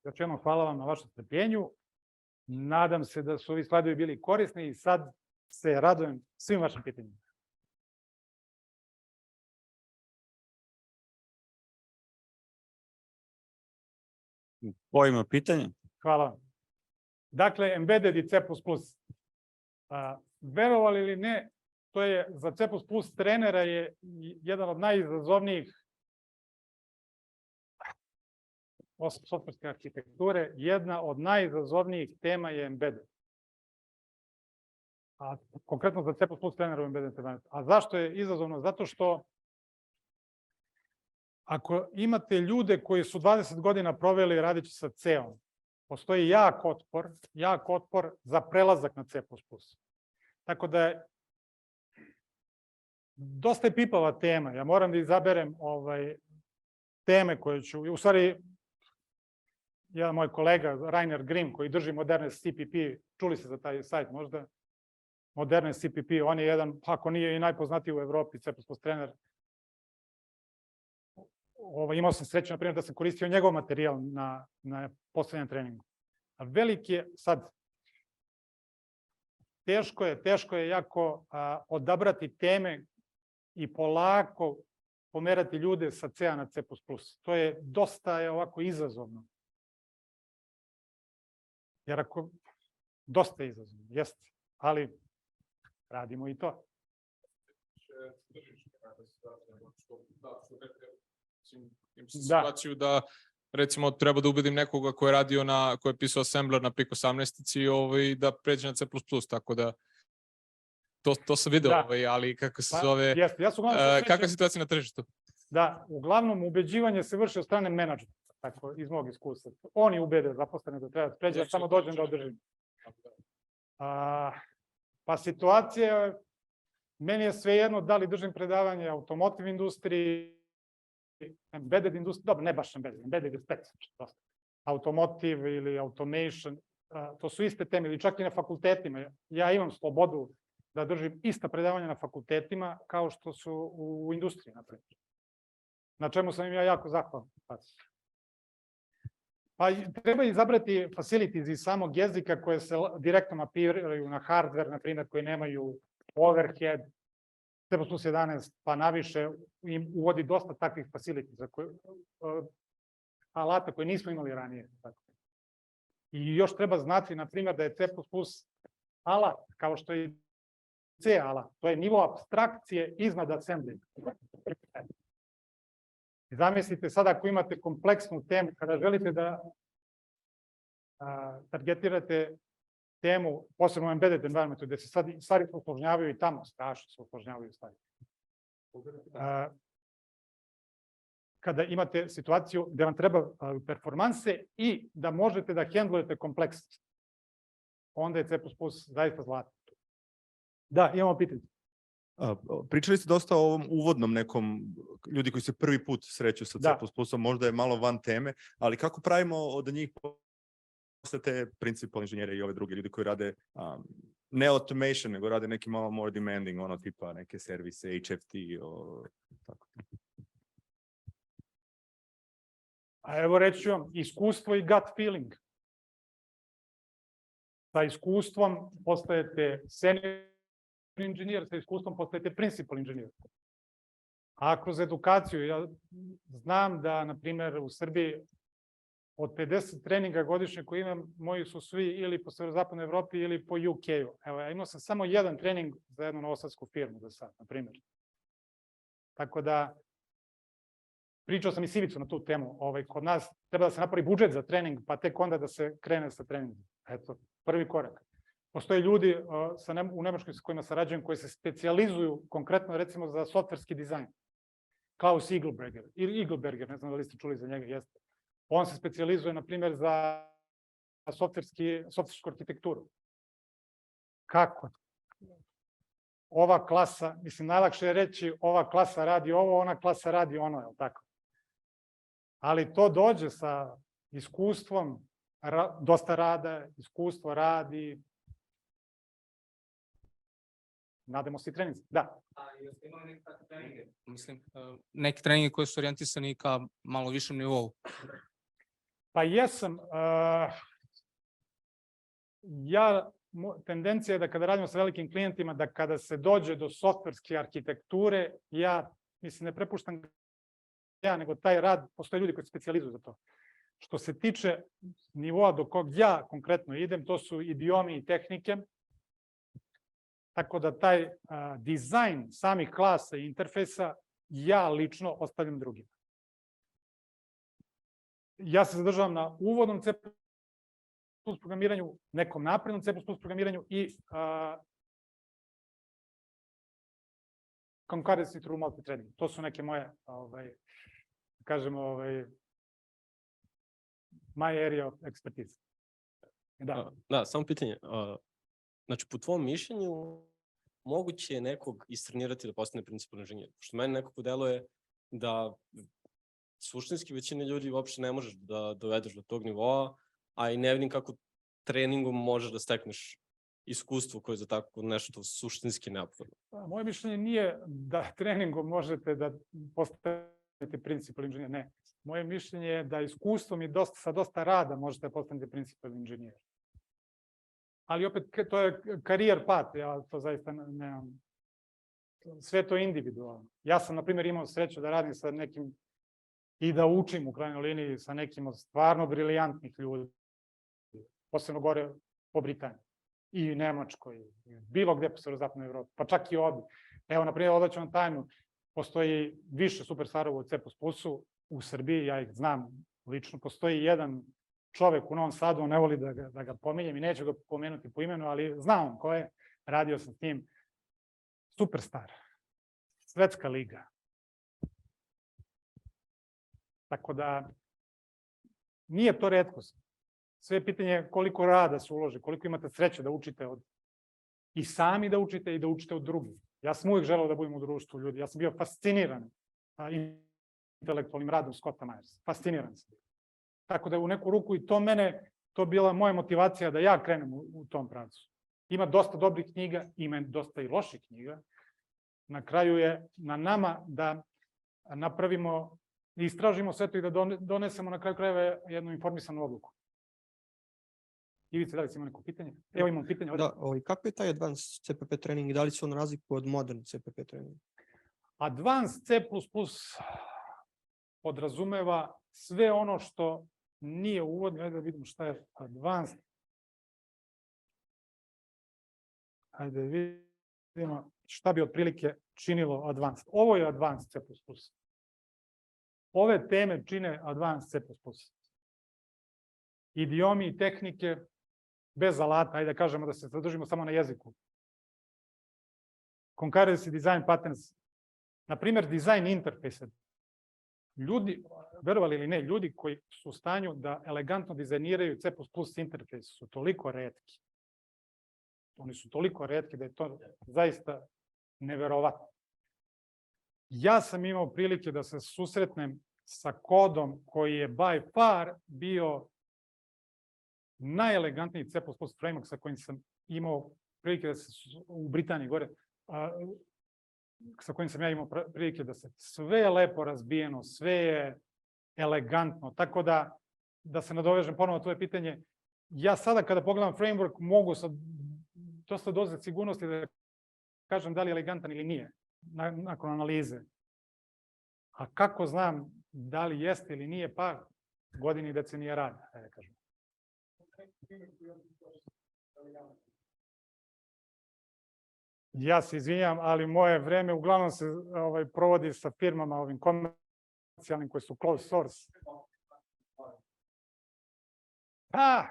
Još jednom hvala vam na vašem strpljenju. Nadam se da su ovi slajdovi bili korisni i sad se radujem svim vašim pitanjima. Ko ima pitanje? Hvala vam. Dakle, embedded i C++. Verovali ili ne, to je za C++ trenera je jedan od najizazovnijih osim softverske arhitekture, jedna od najizazovnijih tema je embedded. A konkretno za C++ trenera u embedded environment. A zašto je izazovno? Zato što ako imate ljude koji su 20 godina proveli radeći sa C-om, postoji jak otpor za prelazak na C++. Tako da je dosta je pipava tema. Ja moram da izaberem teme koje ću, u stvari, jedan moj kolega, Rainer Grimm, koji drži moderne CPP, čuli se za taj sajt možda, moderne CPP, on je jedan, ako nije i najpoznatiji u Evropi, C++ trener. Imao sam sreću, na primjer, da sam koristio njegov materijal na poslednjem treningu. A veliki je, sad, teško je jako odabrati teme i polako pomerati ljude sa C-a na C++. To je dosta ovako izazovno. Jer ako, dosta je izazovno, jeste, ali radimo i to. Imam situaciju da, recimo, treba da ubedim nekoga ko je radio ko je pisao assembler na PIC 18 da pređe na C++, tako da to sam video, ali kako se zove, kakva je situacija na tržištu? Da, uglavnom ubeđivanje se vrši od strane menadžmenta, tako iz mog iskustva. Oni ubede zaposlene da treba da pređe, ja samo dođem da održim. Pa situacija, meni je svejedno da li držim predavanje automotive industriji embedded industrija, dobro, ne baš embedded je specifično dosta. Automotive ili automation, to su iste teme, ili čak i na fakultetima. Ja imam slobodu da držim ista predavanja na fakultetima kao što su u industriji, naprimjer. Na čemu sam im ja jako zahvalan. Pa treba izabrati facilities iz samog jezika koje se direktno mapiraju na hardware, na primjer, koji nemaju overhead, C++11 pa naviše im uvodi dosta takvih facilities, alata koje nismo imali ranije. I još treba znati, na primjer, da je C++ alat, kao što je C alat, to je nivo apstrakcije iznad assembly. Zamislite sad ako imate kompleksnu temu, kada želite da targetirate temu, posebno u embedded environmentu, gde se sad stvari usložnjavaju i tamo, strašno se usložnjavaju stvari. Kada imate situaciju gde vam treba performanse i da možete da hendlujete kompleksnost, onda je C++ zaista zlatan. Da, imamo pitanje. Pričali ste dosta o ovom uvodnom nekom, ljudi koji se prvi put sreću sa C++, možda je malo van teme, ali kako pravimo od njih posle te principal inženjere i ove druge ljudi koji rade ne automation, nego rade neki malo more demanding, ono tipa neke servise, HFT, tako. A evo reći ću vam, iskustvo i gut feeling. Sa iskustvom postajete senior inženjer, sa iskustvom postajete principal inženjer. A kroz edukaciju, ja znam da, na primjer, u Srbiji od 50 treninga godišnje koji imam, moji su svi ili po severozapadnoj Evropi ili po UK-u. Evo, ja imao sam samo jedan trening za jednu novosadsku firmu do sad, na primjer. Tako da, pričao sam i s Ivicom na tu temu. Kod nas treba da se napravi budžet za trening, pa tek onda da se krene sa treningom. Eto, prvi korak. Postoje ljudi u Nemačkoj sa kojima sarađujem koji se specijalizuju konkretno recimo za softverski dizajn. Klaus Igelberger, ne znam da li ste čuli za njega, jeste. On se specijalizuje, na primjer, za softversku arhitekturu. Kako? Ova klasa, mislim, najlakše je reći ova klasa radi ovo, ona klasa radi ono, je li tako? Ali to dođe sa iskustvom, dosta rada, iskustvo radi, nadamo se i treninzi. Da. A jeste imali neki takve treninge? Mislim, neki treninge koji su orijentisani ka malo višem nivou. Pa jesam. Tendencija je da kada radimo sa velikim klijentima, da kada se dođe do softverske arhitekture, ja, mislim, ne prepuštam ja, nego taj rad, postoje ljudi koji se specijalizuju za to. Što se tiče nivoa do kog ja konkretno idem, to su idiomi i tehnike, tako da taj dizajn samih klasa i interfejsa ja lično ostavljam drugima. Ja se zadržavam na uvodnom C++ programiranju, nekom naprednom C++ programiranju i concurrency through multithreading. To su neke moje, kažemo, my area of expertise. Da, samo pitanje. Znači, po tvom mišljenju, moguće je nekog istrenirati da postane principal inženjer? Što meni nekako deluje da suštinski većina ljudi uopšte ne možeš da dovedeš do tog nivoa, a i ne vidim kako treningom možeš da stekneš iskustvo koje je za tako nešto suštinski neophodno. Moje mišljenje nije da treningom možete da postanete principal inženjer, ne. Moje mišljenje je da iskustvom i sa dosta rada možete da postanete principal inženjer. Ali opet, to je karijer path, ja to zaista nemam. Sve to je individualno. Ja sam, na primjer, imao sreću da radim sa nekim i da učim u krajnjoj liniji sa nekim od stvarno briljantnih ljudi. Posebno gore po Britaniji i Nemačkoj, bilo gde po severozapadnoj Evropi, pa čak i ovde. Evo, na primjer, odaću vam tajnu, postoji više superstarova u C++-u u Srbiji, ja ih znam lično, postoji jedan čovek u Novom Sadu, on ne voli da ga pominjem i neću ga pomenuti po imenu, ali znam on ko je, radio sam s tim, superstar, svetska liga. Tako da, nije to retkost. Sve je pitanje koliko rada se uloži, koliko imate sreće da učite i sami da učite i da učite od drugih. Ja sam uvijek želeo da budem u društvu ljudi, ja sam bio fasciniran intelektualnim radom Scotta Myersa. Fasciniran sam. Tako da u neku ruku i to bila moja motivacija da ja krenem u tom pravcu. Ima dosta dobrih knjiga, ima dosta i loših knjiga. Na kraju je na nama da napravimo, istražimo sve to i da donesemo na kraju krajeva jednu informisanu odluku. Ivica, da li si ima neko pitanje? Evo imam pitanje. Da, kako je taj advanced CPP trening i da li se on razlikuje od modern CPP treninga? Advanced C++ podrazumeva sve ono što nije uvodno. Ajde da vidimo šta je advanced. Ajde vidimo šta bi otprilike činilo advanced. Ovo je advanced C++. Ove teme čine advanced C++. Idiomi i tehnike bez alata, ajde da kažemo da se zadržimo samo na jeziku. Concurrency design patterns, na primjer design interfejsa. Ljudi, verovali ili ne, ljudi koji su u stanju da elegantno dizajniraju C++ interfejs su toliko retki. Oni su toliko retki da je to zaista neverovatno. Ja sam imao prilike da se susretnem sa kodom koji je by far bio najelegantniji C++ framework sa kojim sam imao prilike da se u Britaniji gore, sa kojim sam ja imao prilike da se sve je lepo razbijeno, sve je elegantno, tako da se nadovežem ponovo tvoje pitanje. Ja sada kada pogledam framework mogu sa dosta doze sigurnosti da kažem da li je elegantan ili nije nakon analize. A kako znam da li jeste ili nije, pa godini i decenije rada, da kažem. Ja se izvinjam, ali moje vreme uglavnom se provodi sa firmama ovim komercijalnim koji su closed source. Pa,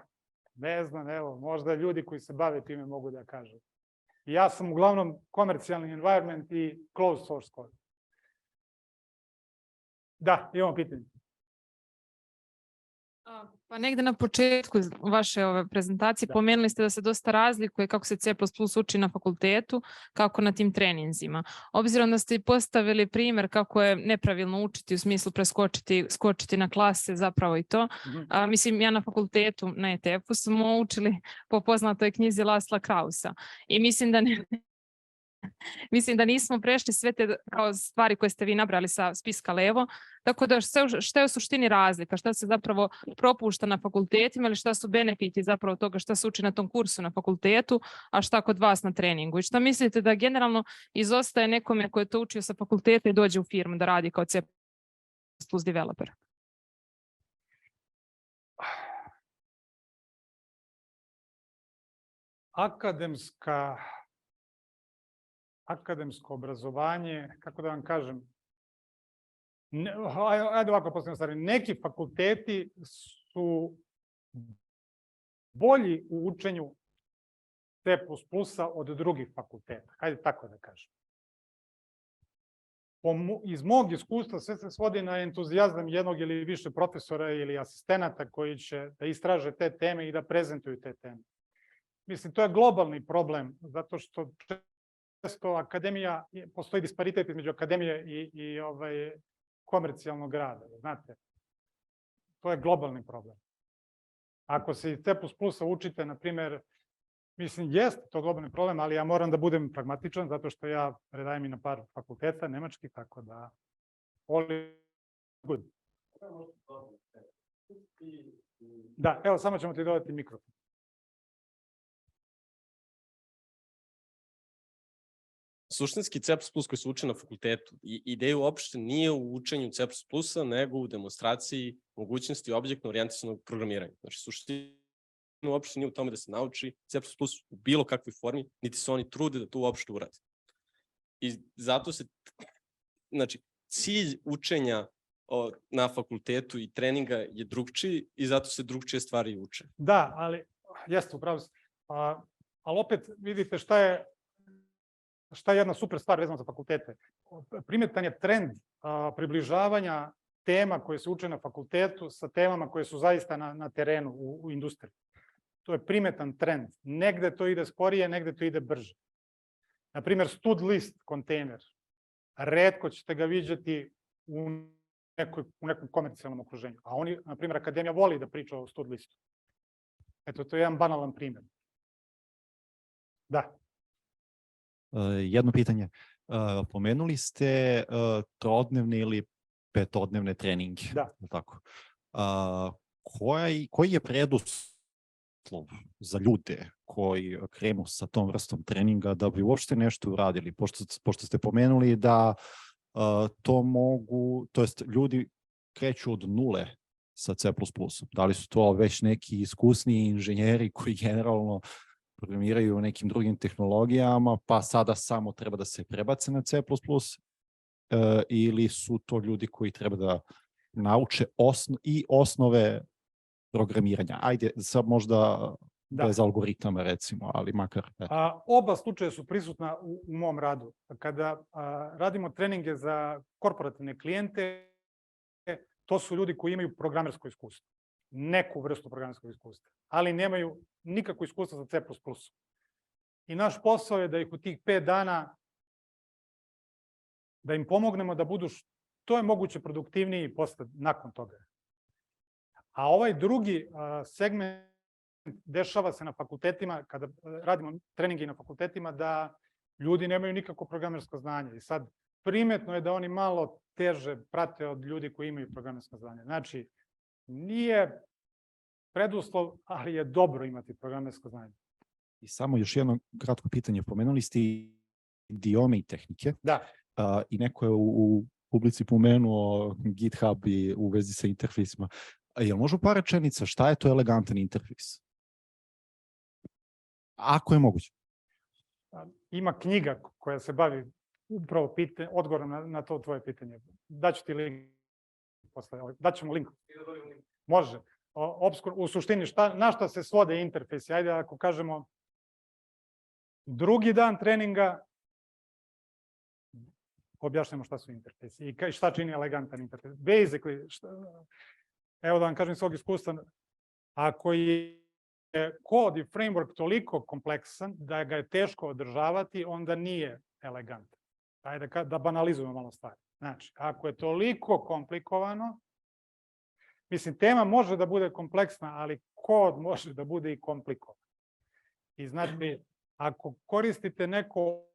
ne znam, evo, možda ljudi koji se bave time mogu da kažu. Ja sam uglavnom komercijalni environment i closed source code. Da, imamo pitanje. Pa negde na početku vaše ove prezentacije pomenuli ste da se dosta razlikuje kako se C++ uči na fakultetu, kako na tim treninzima. Obzirom da ste postavili primer kako je nepravilno učiti u smislu skočiti na klase, zapravo i to. Mislim, ja na fakultetu, na ETF-u smo učili po poznatoj knjizi Laszla Krausa. I mislim da nismo prešli sve te kao stvari koje ste vi nabrali sa spiska levo, tako da šta je u suštini razlika, šta se zapravo propušta na fakultetima ili šta su benefiti zapravo toga šta se uči na tom kursu na fakultetu, a šta kod vas na treningu. I šta mislite da generalno izostaje nekome ko je to učio sa fakulteta i dođe u firmu da radi kao C++ developer? Akademsko obrazovanje, kako da vam kažem, ajde ovako postavljam stvari, neki fakulteti su bolji u učenju C++ od drugih fakulteta, hajde tako da kažem. Iz mog iskustva sve se svodi na entuzijazam jednog ili više profesora ili asistenata koji će da istraže te teme i da prezentuju te teme. Mislim, to je globalni problem, zato što često akademija, postoji disparitet između akademije i komercijalnog rada, znate. To je globalni problem. Ako se iz C++ učite, na primjer, mislim, jeste to globalni problem, ali ja moram da budem pragmatičan, zato što ja predajem i na par fakulteta nemački, tako da all good. Da, evo, samo ćemo ti dodati mikrofon. Suštinski C++ koji se uči na fakultetu, ideja uopšte nije u učenju C++, nego u demonstraciji mogućnosti objektno orijentisanog programiranja. Znači, suština uopšte nije u tome da se nauči C++ u bilo kakvoj formi, niti se oni trude da to uopšte urade. I zato se, znači, cilj učenja na fakultetu i treninga je drugčiji i zato se drugčije stvari uče. Da, ali, jeste, upravo ste. Ali opet vidite šta je jedna super stvar vezana za fakultete. Primetan je trend približavanja tema koje se uče na fakultetu sa temama koje su zaista na terenu u industriji. To je primetan trend. Negde to ide sporije, negde to ide brže. Naprimjer, stud list kontejner. Retko ćete ga viđati u u nekom komercijalnom okruženju. A oni, na primjer, akademija voli da priča o stud listu. Eto, to je jedan banalan primjer. Da. Jedno pitanje. Pomenuli ste trodnevne ili petodnevne treninge. Da. Tako. Koji je preduslov za ljude koji krenu sa tom vrstom treninga da bi uopšte nešto uradili? Pošto ste pomenuli da to mogu, to jest ljudi kreću od nule sa C++. Da li su to već neki iskusni inženjeri koji generalno programiraju u nekim drugim tehnologijama, pa sada samo treba da se prebace na C++, ili su to ljudi koji treba da nauče i osnove programiranja? Ajde, sad možda bez algoritama, recimo, ali makar. Oba slučaja su prisutna u mom radu. Kada radimo treninge za korporativne klijente, to su ljudi koji imaju programersko iskustvo. Neku vrstu programerskog iskustva, ali nemaju nikakvo iskustvo za C++. I naš posao je da ih u tih 5 dana da im pomognemo da budu što je moguće produktivniji nakon toga. A ovaj drugi segment dešava se na fakultetima, kada radimo treninge na fakultetima, da ljudi nemaju nikakvo programersko znanje. I sad primetno je da oni malo teže prate od ljudi koji imaju programersko znanje. Znači, nije preduslov, ali je dobro imati programersko znanje. I samo još jedno kratko pitanje. Pomenuli ste idiome i tehnike. Da. I neko je u publici pomenuo GitHub i u vezi sa interfejsima. Jel može par rečenica šta je to elegantan interfejs? Ako je moguće. Ima knjiga koja se bavi upravo odgovorom na to tvoje pitanje. Daću ti link. Daćemo link. Može. U suštini, na šta se svode interfejsi? Ajde, ako kažemo drugi dan treninga, objašnjamo šta su interfejsi i šta čini elegantan interfejs. Basically, evo da vam kažem svog iskustva, ako je kod i framework toliko kompleksan da ga je teško održavati, onda nije elegantan. Ajde da banalizujemo malo stvari. Znači, ako je toliko komplikovano, mislim, tema može da bude kompleksna, ali kod može da bude i komplikovan. I znači, ako koristite neko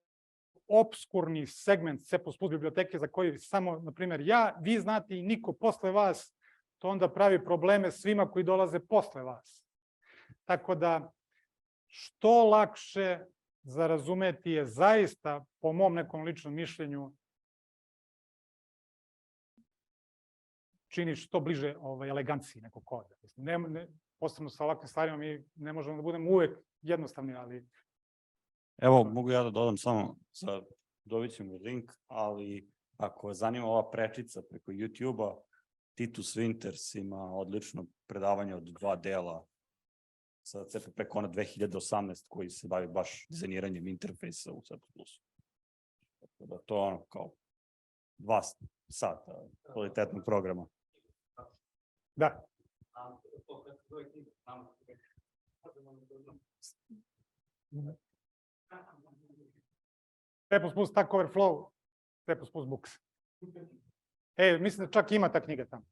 obskurni segment C++ biblioteke za koji samo, na primjer, vi znate i niko posle vas, to onda pravi probleme svima koji dolaze posle vas. Tako da, što lakše za razumeti je zaista, po mom nekom ličnom mišljenju, čini što bliže eleganciji nekog koda. Posebno sa ovakvim stvarima mi ne možemo da budemo uvek jednostavni, ali... Evo, mogu ja da dodam samo, dobit ćemo link, ali ako vas zanima ova prečica preko YouTube-a, Titus Winters ima odlično predavanje od 2 dela sa CPP Kona 2018 koji se bavi baš dizajniranjem interfejsa u C++. Tako da to je ono kao 2 sata kvalitetnog programa. Da. C++ Stack Overflow, C++ Books. Mislim da čak ima ta knjiga tamo.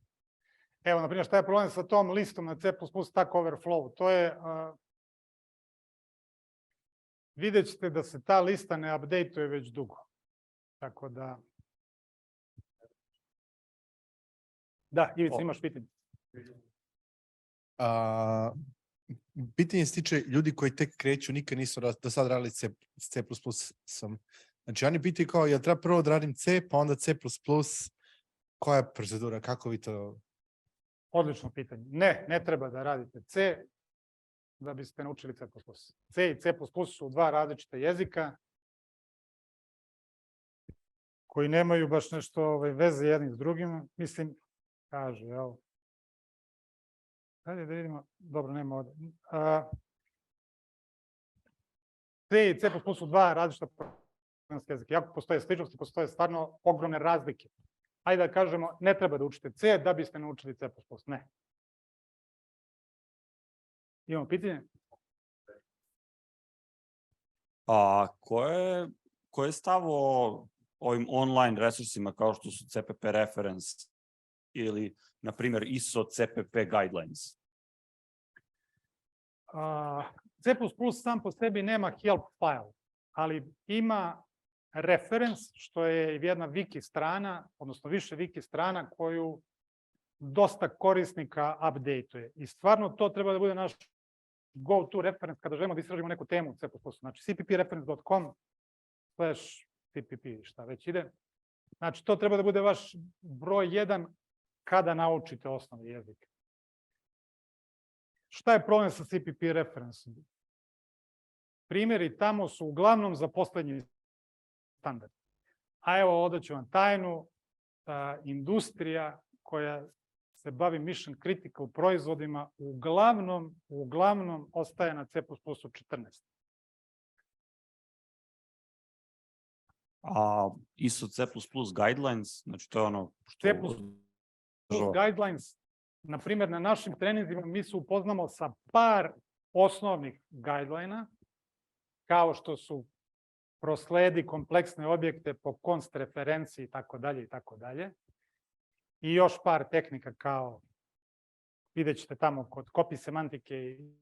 Evo, na primjer, šta je problem sa tom listom na C++ Stack Overflow? To je, vidjet ćete da se ta lista ne update-uje već dugo. Tako da... Da, Ivica, imaš pitanje. Pitanje se tiče ljudi koji tek kreću, nikad nisu do sad radili C++. Znači, oni pitaju kao, jel treba prvo da radim C, pa onda C++, koja je procedura, kako vi to... Odlično pitanje. Ne treba da radite C da biste naučili C++. C i C++ su 2 različita jezika koji nemaju baš nešto veze jednim s drugim. Mislim, kaže, evo. Hajde da vidimo, dobro, nema ovde. C i C++ su 2 različita programska jezika. Jako postoje sličnosti, postoje stvarno ogromne razlike. Hajde da kažemo, ne treba da učite C da biste naučili C++. Ne. Imamo pitanje? A ko je stav o ovim online resursima kao što su CPP Reference ili, na primjer, ISO CPP guidelines? C++ sam po sebi nema help file, ali ima reference, što je jedna wiki strana, odnosno više wiki strana koju dosta korisnika update-uje. I stvarno to treba da bude naš go-to reference kada želimo da istražimo neku temu u C++. Znači cppreference.com/cpp, šta već ide. Znači to treba da bude vaš broj 1 kada naučite osnovni jezik. Šta je problem sa CPP referensom? Primjeri tamo su uglavnom za poslednji standard. A evo, odaću vam tajnu, industrija koja se bavi mission critical proizvodima uglavnom ostaje na C++ 14. A ISO C++ guidelines, znači to je ono što... C++ guidelines, na primjer, na našim treninzima mi se upoznamo sa par osnovnih guidelina, kao što su prosledi kompleksne objekte po const referenciji i tako dalje i tako dalje. I još par tehnika kao, vidjet ćete tamo kod copy semantike i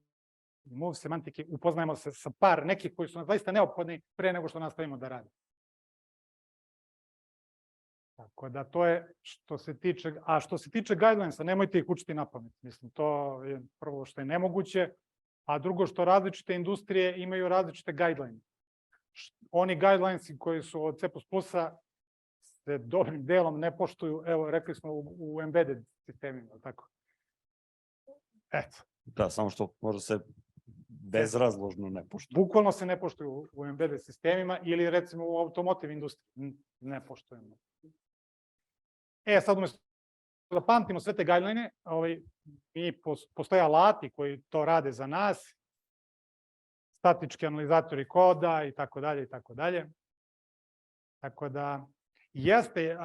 move semantike, upoznajemo se sa par nekih koji su nam zaista neophodni pre nego što nastavimo da radimo. Tako da to je što se tiče, a što se tiče guidelinesa, nemojte ih učiti na pamet. Mislim, to je prvo što je nemoguće, a drugo što različite industrije imaju različite guideline. Oni guidelinesi koji su od C++-a se dobrim delom ne poštuju, evo, rekli smo u embedded sistemima, tako. Eto. Da, samo što možda se bezrazložno ne poštuju. Bukvalno se ne poštuju u embedded sistemima ili recimo u automotive industriji. Ne poštujemo. Sad umjesto da pamtimo sve te guideline, postoje alati koji to rade za nas, statički analizatori koda i tako dalje i tako dalje. Tako da jeste,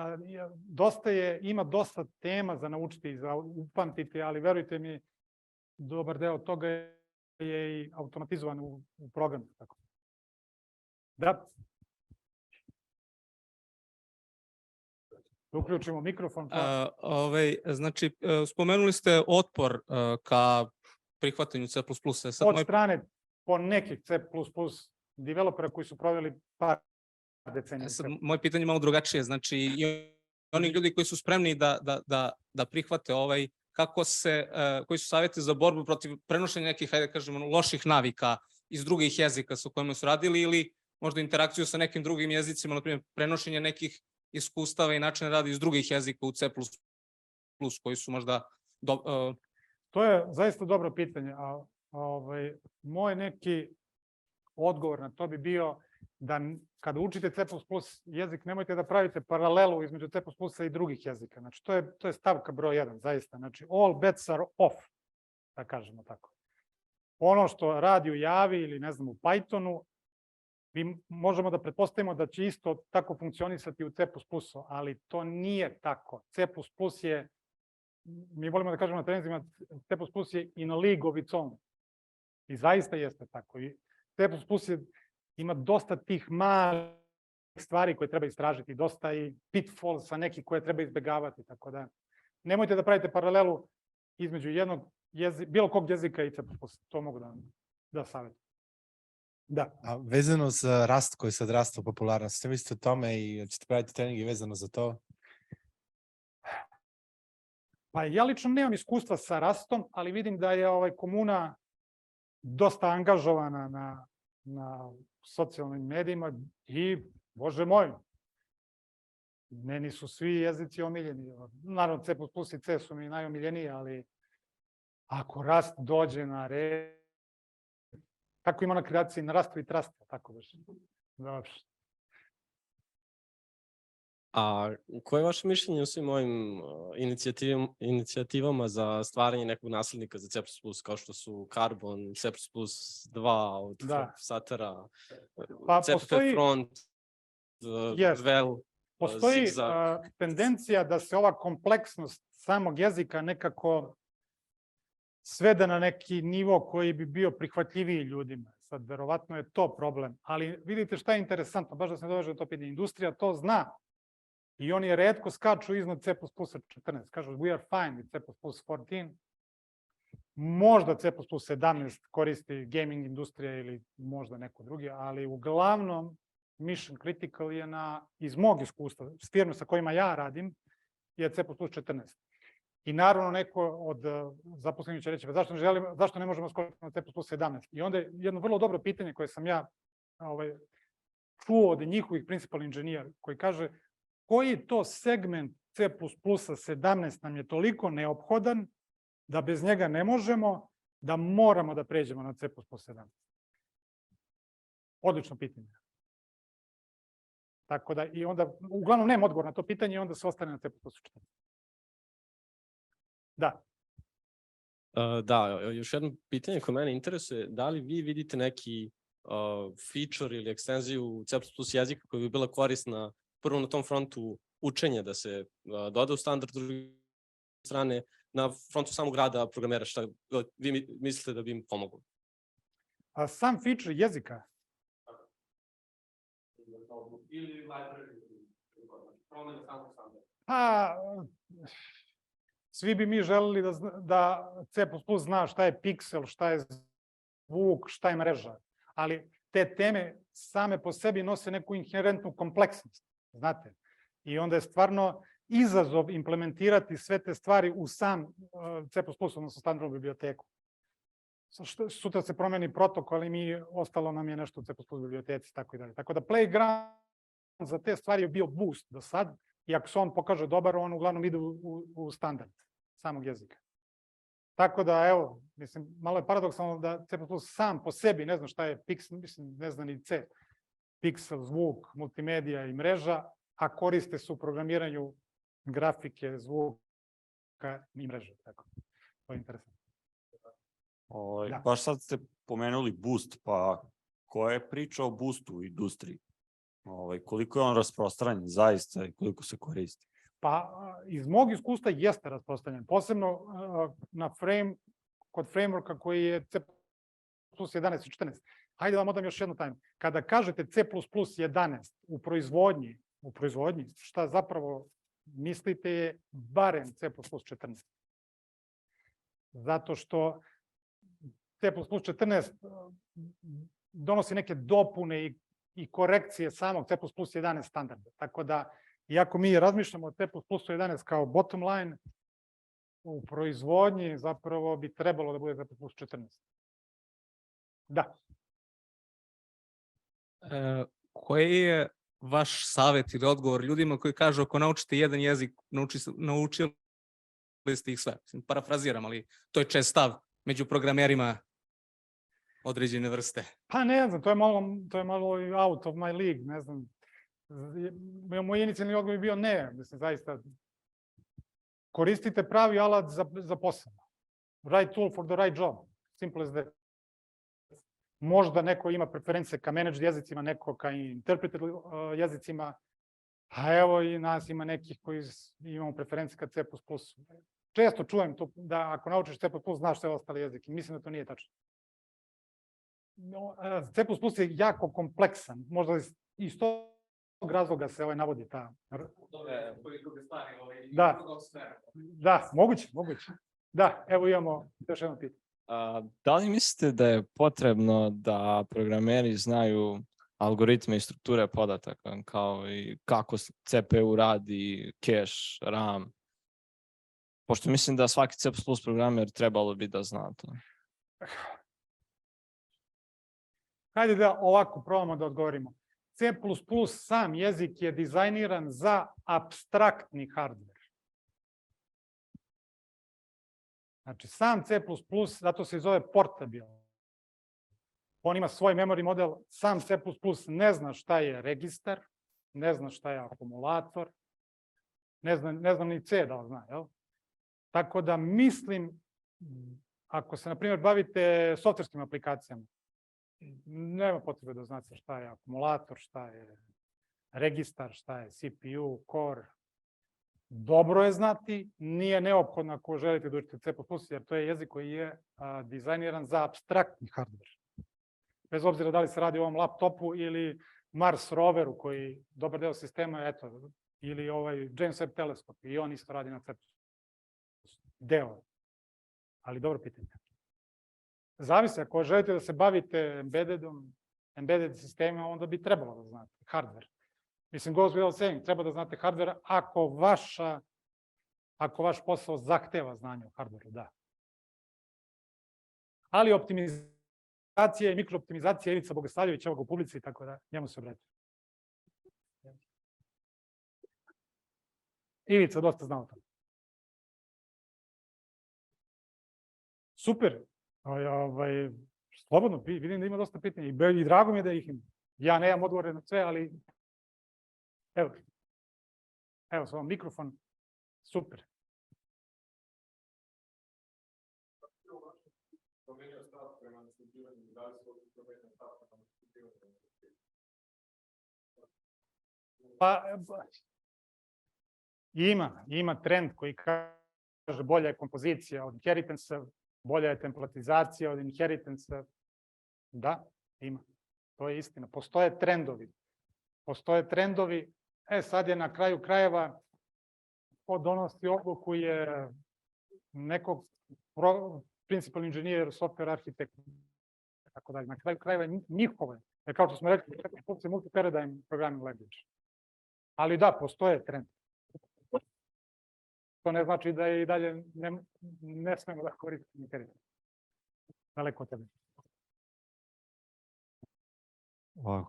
ima dosta tema za naučiti i za upamtiti, ali verujte mi, dobar deo toga je i automatizovan u programu. Da. Uključimo mikrofon. Znači, spomenuli ste otpor ka prihvatanju C++. Od strane po nekih C++ developera koji su proveli par decenija. Moje pitanje je malo drugačije. Znači, i oni ljudi koji su spremni da prihvate koji su savjeti za borbu protiv prenošenja nekih, hajde kažemo, loših navika iz drugih jezika sa kojima su radili ili možda interakciju sa nekim drugim jezicima, na primjer, prenošenje nekih iskustava i načina rada iz drugih jezika u C++, koji su možda... To je zaista dobro pitanje. Moj neki odgovor na to bi bio da kada učite C++ jezik, nemojte da pravite paralelu između C++ i drugih jezika. Znači, to je stavka broj 1, zaista. Znači, all bets are off, da kažemo tako. Ono što radi u Javi ili, ne znam, u Pythonu, mi možemo da pretpostavimo da će isto tako funkcionisati u C++, ali to nije tako. C++ je, mi volimo da kažemo na trenizima, C++ je in a league of its own. I zaista jeste tako. I C++ ima dosta tih malih stvari koje treba istražiti, dosta i pitfallsa nekih koje treba izbegavati, tako da nemojte da pravite paralelu između bilo kog jezika i C++, to mogu da savjetujem. Da. A vezano za Rust koji sad raste u popularnosti, ste mislite o tome i ćete praviti treninge vezano za to? Pa ja lično nemam iskustva sa Rustom, ali vidim da je komuna dosta angažovana na socijalnim medijima i, bože moj, meni su svi jezici omiljeni. Naravno, C++ i C su mi najomiljeniji, ali ako Rust dođe na red, kako ima na kreaciji, na Rustu i Trustu, tako baš. Dobro. A koje je vaše mišljenje u svim ovim inicijativama za stvaranje nekog naslednika za C++, kao što su Carbon, C++ 2 od Satara, CPP Front, Vel, postoji tendencija da se ova kompleksnost samog jezika nekako svede na neki nivo koji bi bio prihvatljiviji ljudima. Sad, verovatno je to problem, ali vidite šta je interesantno, baš da se doveže do to pitanje. Industrija to zna I oni retko skaču iznad C++ 14. Kažu, we are fine with C++ 14. Možda C++ 17 koristi gaming industrija ili možda neko drugi, ali uglavnom mission critical je iz mog iskustva, s firme sa kojima ja radim, je C++ 14. I naravno neko od zaposlenih će reći, zašto ne možemo skočiti na C++ 17? I onda je jedno vrlo dobro pitanje koje sam ja čuo od njihovih principal inženjera, koji kaže, koji to segment C++ 17 nam je toliko neophodan da bez njega ne možemo, da moramo da pređemo na C++ 17? Odlično pitanje. Tako da, i onda, uglavnom nema odgovor na to pitanje i onda se ostane na C++ 14. Da. Da, još jedno pitanje koje mene interesuje, da li vi vidite neki feature ili ekstenziju C++ jezika koja bi bila korisna prvo na tom frontu učenja da se doda u standard, druge strane na frontu samog rada programera, šta vi mislite da bi im pomoglo? A sam feature jezika? Ili library, promene samog standarda. Pa, svi bi mi želeli da C++ zna šta je piksel, šta je zvuk, šta je mreža. Ali te teme same po sebi nose neku inherentnu kompleksnost, znate. I onda je stvarno izazov implementirati sve te stvari u sam C++, odnosno standardnu biblioteku. Sutra se promeni protokol i ostalo nam je nešto u C++ biblioteci, tako i dalje. Tako da playground za te stvari je bio boost do sad, i ako se on pokaže dobar, on uglavnom ide u standard samog jezika. Tako da, evo, mislim, malo je paradoksalno da C++ sam po sebi ne zna šta je piksel, mislim, ne zna ni C. Piksel, zvuk, multimedija i mreža, a koriste se u programiranju grafike, zvuka i mreže. Tako, to je interesantno. Baš sad ste pomenuli boost, pa koja je priča o boostu u industriji? Koliko je on rasprostranjen zaista i koliko se koristi? Pa iz mog iskustva jeste rasprostranjen, posebno kod frameworka koji je C++ 11 i 14. Hajde vam odam još jednu tajnu. Kada kažete C++ 11 u proizvodnji, šta zapravo mislite je barem C++ 14. Zato što C++ 14 donosi neke dopune i korekcije samog C++ 11 standarda. Tako da, iako mi razmišljamo o C++ 11 kao bottom line, u proizvodnji zapravo bi trebalo da bude C++ 14. Da. Koji je vaš savjet ili odgovor ljudima koji kažu ako naučite jedan jezik, naučili ste ih sve? Parafraziram, ali to je čest stav među programerima određene vrste. Pa ne znam, to je malo out of my league, ne znam. Moj inicijalni odgovor je bio ne, mislim, zaista. Koristite pravi alat za posao. Right tool for the right job. Simple as that. Možda neko ima preference ka managed jezicima, neko ka interpreted jezicima, a evo i nas ima nekih koji imamo preference ka C++. Često čujem to da ako naučiš C++, znaš sve ostale jezike. Mislim da to nije tačno. C++ je jako kompleksan, možda iz tog razloga se navodi ta... Da, moguće. Da, evo imamo još jedno pitanje. Da li mislite da je potrebno da programeri znaju algoritme i strukture podataka, kao i kako CPU radi, cache, RAM? Pošto mislim da svaki C++ programer trebalo bi da zna to. Hajde da ovako probamo da odgovorimo. C++ sam jezik je dizajniran za apstraktni hardware. Znači, sam C++, zato se zove portable. On ima svoj memory model, sam C++ ne zna šta je registar, ne zna šta je akumulator, ne zna ni C da zna, jel? Tako da mislim, ako se, na primjer, bavite softverskim aplikacijama, nema potrebe da znate šta je akumulator, šta je registar, šta je CPU, core. Dobro je znati, nije neophodno ako želite da učite C++, jer to je jezik koji je dizajniran za apstraktni hardware. Bez obzira da li se radi o ovom laptopu ili Mars roveru koji dobar deo sistema, eto, ili James Webb teleskop, i on isto radi na C++. Deo. Ali dobro pitanje. Zavisi, ako želite da se bavite embedded sistemima, onda bi trebalo da znate hardware. Mislim, goes without saying, treba da znate hardware ako vaš posao zahteva znanje o hardwareu, da. Ali optimizacija i mikrooptimizacija, Ivica Bogosavljević, evo ga u publici, tako da njemu se obratite. Ivica dosta zna o tome. Super. Slobodno, vidim da ima dosta pitanja i drago mi je da ih ima. Ja nemam odgovore na sve, ali evo sam vam mikrofon. Super. Pa, ima trend koji kaže bolja je kompozicija od inheritance, bolja je templatizacija od inheritance. Da, ima. To je istina. Postoje trendovi. Sad je na kraju krajeva ko donosi odluku je nekog principal inženjer, software arhitekt, tako dalje. Na kraju krajeva njihove, kao što smo rekli, to je multi-paradigm programming language. Ali da, postoje trend. To ne znači da je i dalje ne smemo da koristimo inheritance. Daleko od tebe.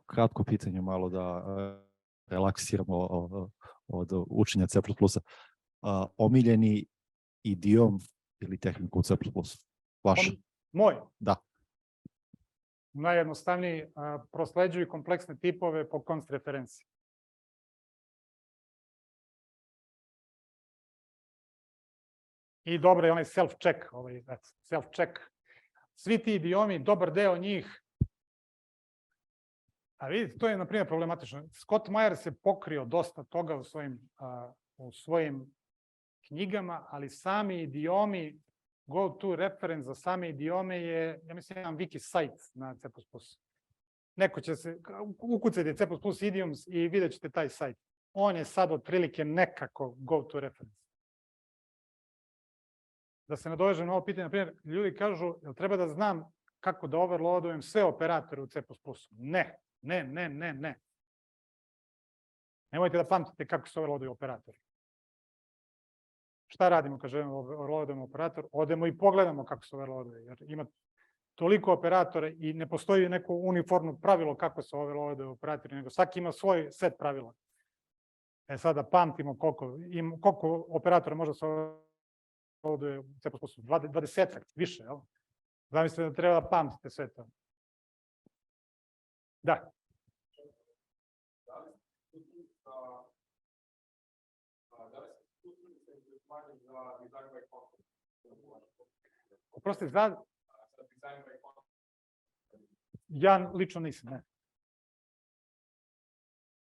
Kratko pitanje, malo da relaksiramo od učenja C++. Omiljeni idiom ili tehniku u C++? Vaš? Moj? Da. Najjednostavniji, prosleđuju kompleksne tipove po const referenciji. I dobro je onaj self-check. Svi ti idiomi, dobar deo njih, a vidite, to je, na primjer, problematično. Scott Myers je pokrio dosta toga u svojim knjigama, ali sami idiomi, go-to reference za same idiome je, ja mislim, jedan wiki sajt na C++. Neko će se, ukucajte C++ idioms i vidjet ćete taj sajt. On je sad otprilike nekako go-to reference. Da se nadovežem na ovo pitanje, na primjer, ljudi kažu, jel treba da znam kako da overloadujem sve operatore u C++? Ne. Nemojte da pamtite kako se overloaduju operatori. Šta radimo kad želimo overloadujemo operator? Odemo i pogledamo kako se overloaduje, jer ima toliko operatora i ne postoji neko uniformno pravilo kako se overloaduju operatori, nego svaki ima svoj set pravila. Sada pamtimo koliko operatora može se overloaduje u C++, 20-ak, više, jel? Zamislite da treba da pamtite sve to. Da. Oprosti, ja lično nisam, ne.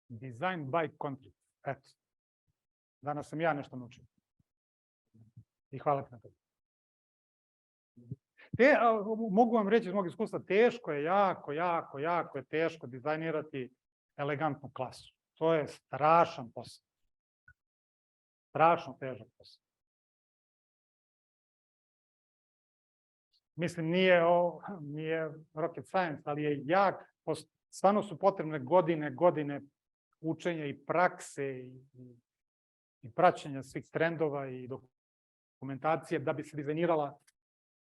Design by contract. Eto. Danas sam ja nešto naučio. I hvala ti na to. Mogu vam reći iz mog iskustva, teško je, jako je teško dizajnirati elegantnu klasu. To je strašan posao. Strašno težak posao. Mislim, nije rocket science, ali je jak. Stvarno su potrebne godine učenja i prakse i praćenja svih trendova i dokumentacije da bi se dizajnirala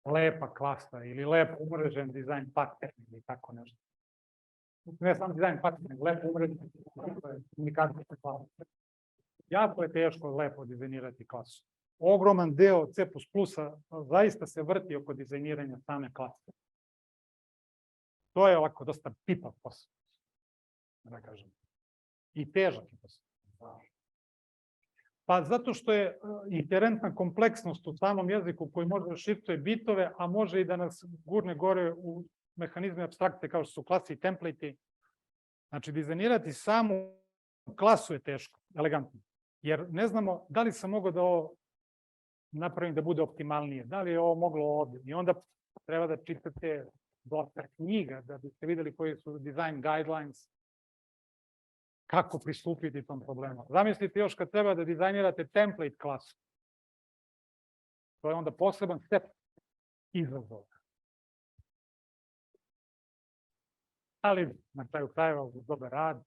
lepa klasa ili lepo umrežen dizajn pattern ili tako nešto. Ne samo dizajn pattern, nego lepo umrežen komunikacijske klase. Jako je teško lepo dizajnirati klasu. Ogroman deo C++-a zaista se vrti oko dizajniranja same klase. To je ovako dosta pipav posao, da kažem. I težak je posao. Pa zato što je inherentna kompleksnost u samom jeziku koji može da shiftuje bitove, a može i da nas gurne gore u mehanizme apstrakte kao što su klase i template. Znači, dizajnirati samu klasu je teško, elegantno. Jer ne znamo da li sam mogao da ovo napravim da bude optimalnije, da li je ovo moglo ovdje. I onda treba da čitate dosta knjiga da biste videli koji su design guidelines. kako pristupiti tom problemu. Zamislite još kad treba da dizajnirate template klasu. To je onda poseban step izazova. Ali na kraju krajeva uz dobar rad,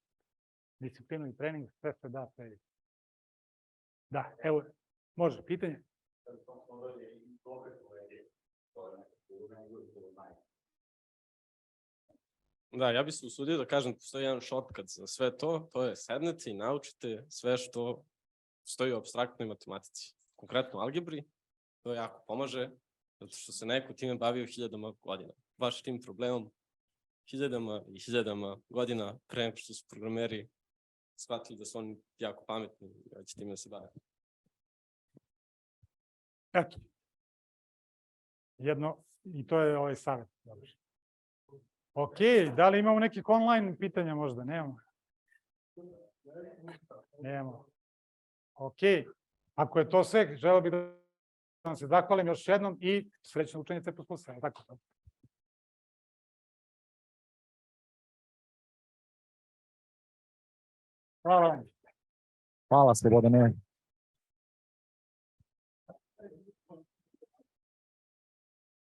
disciplinu i trening, sve se da sve. Da, evo, može, pitanje? Da, ja bih se usudio da kažem da postoji jedan shortcut za sve to, to je sednete i naučite sve što stoji u apstraktnoj matematici. Konkretno u algebri, to jako pomaže, zato što se neko time bavio hiljadama godina. Baš tim problemom hiljadama i hiljadama godina pre nego što su programeri shvatili da su oni jako pametni i da će time da se bave. Eto. Jedno, i to je ovaj savjet. Ok, da li imamo nekih online pitanja možda? Nemamo. Nemamo. Ok, ako je to sve, želeo bih da vam se zahvalim još jednom i srećno učenje C++. Tako. Hvala vam. Hvala, Slobodane.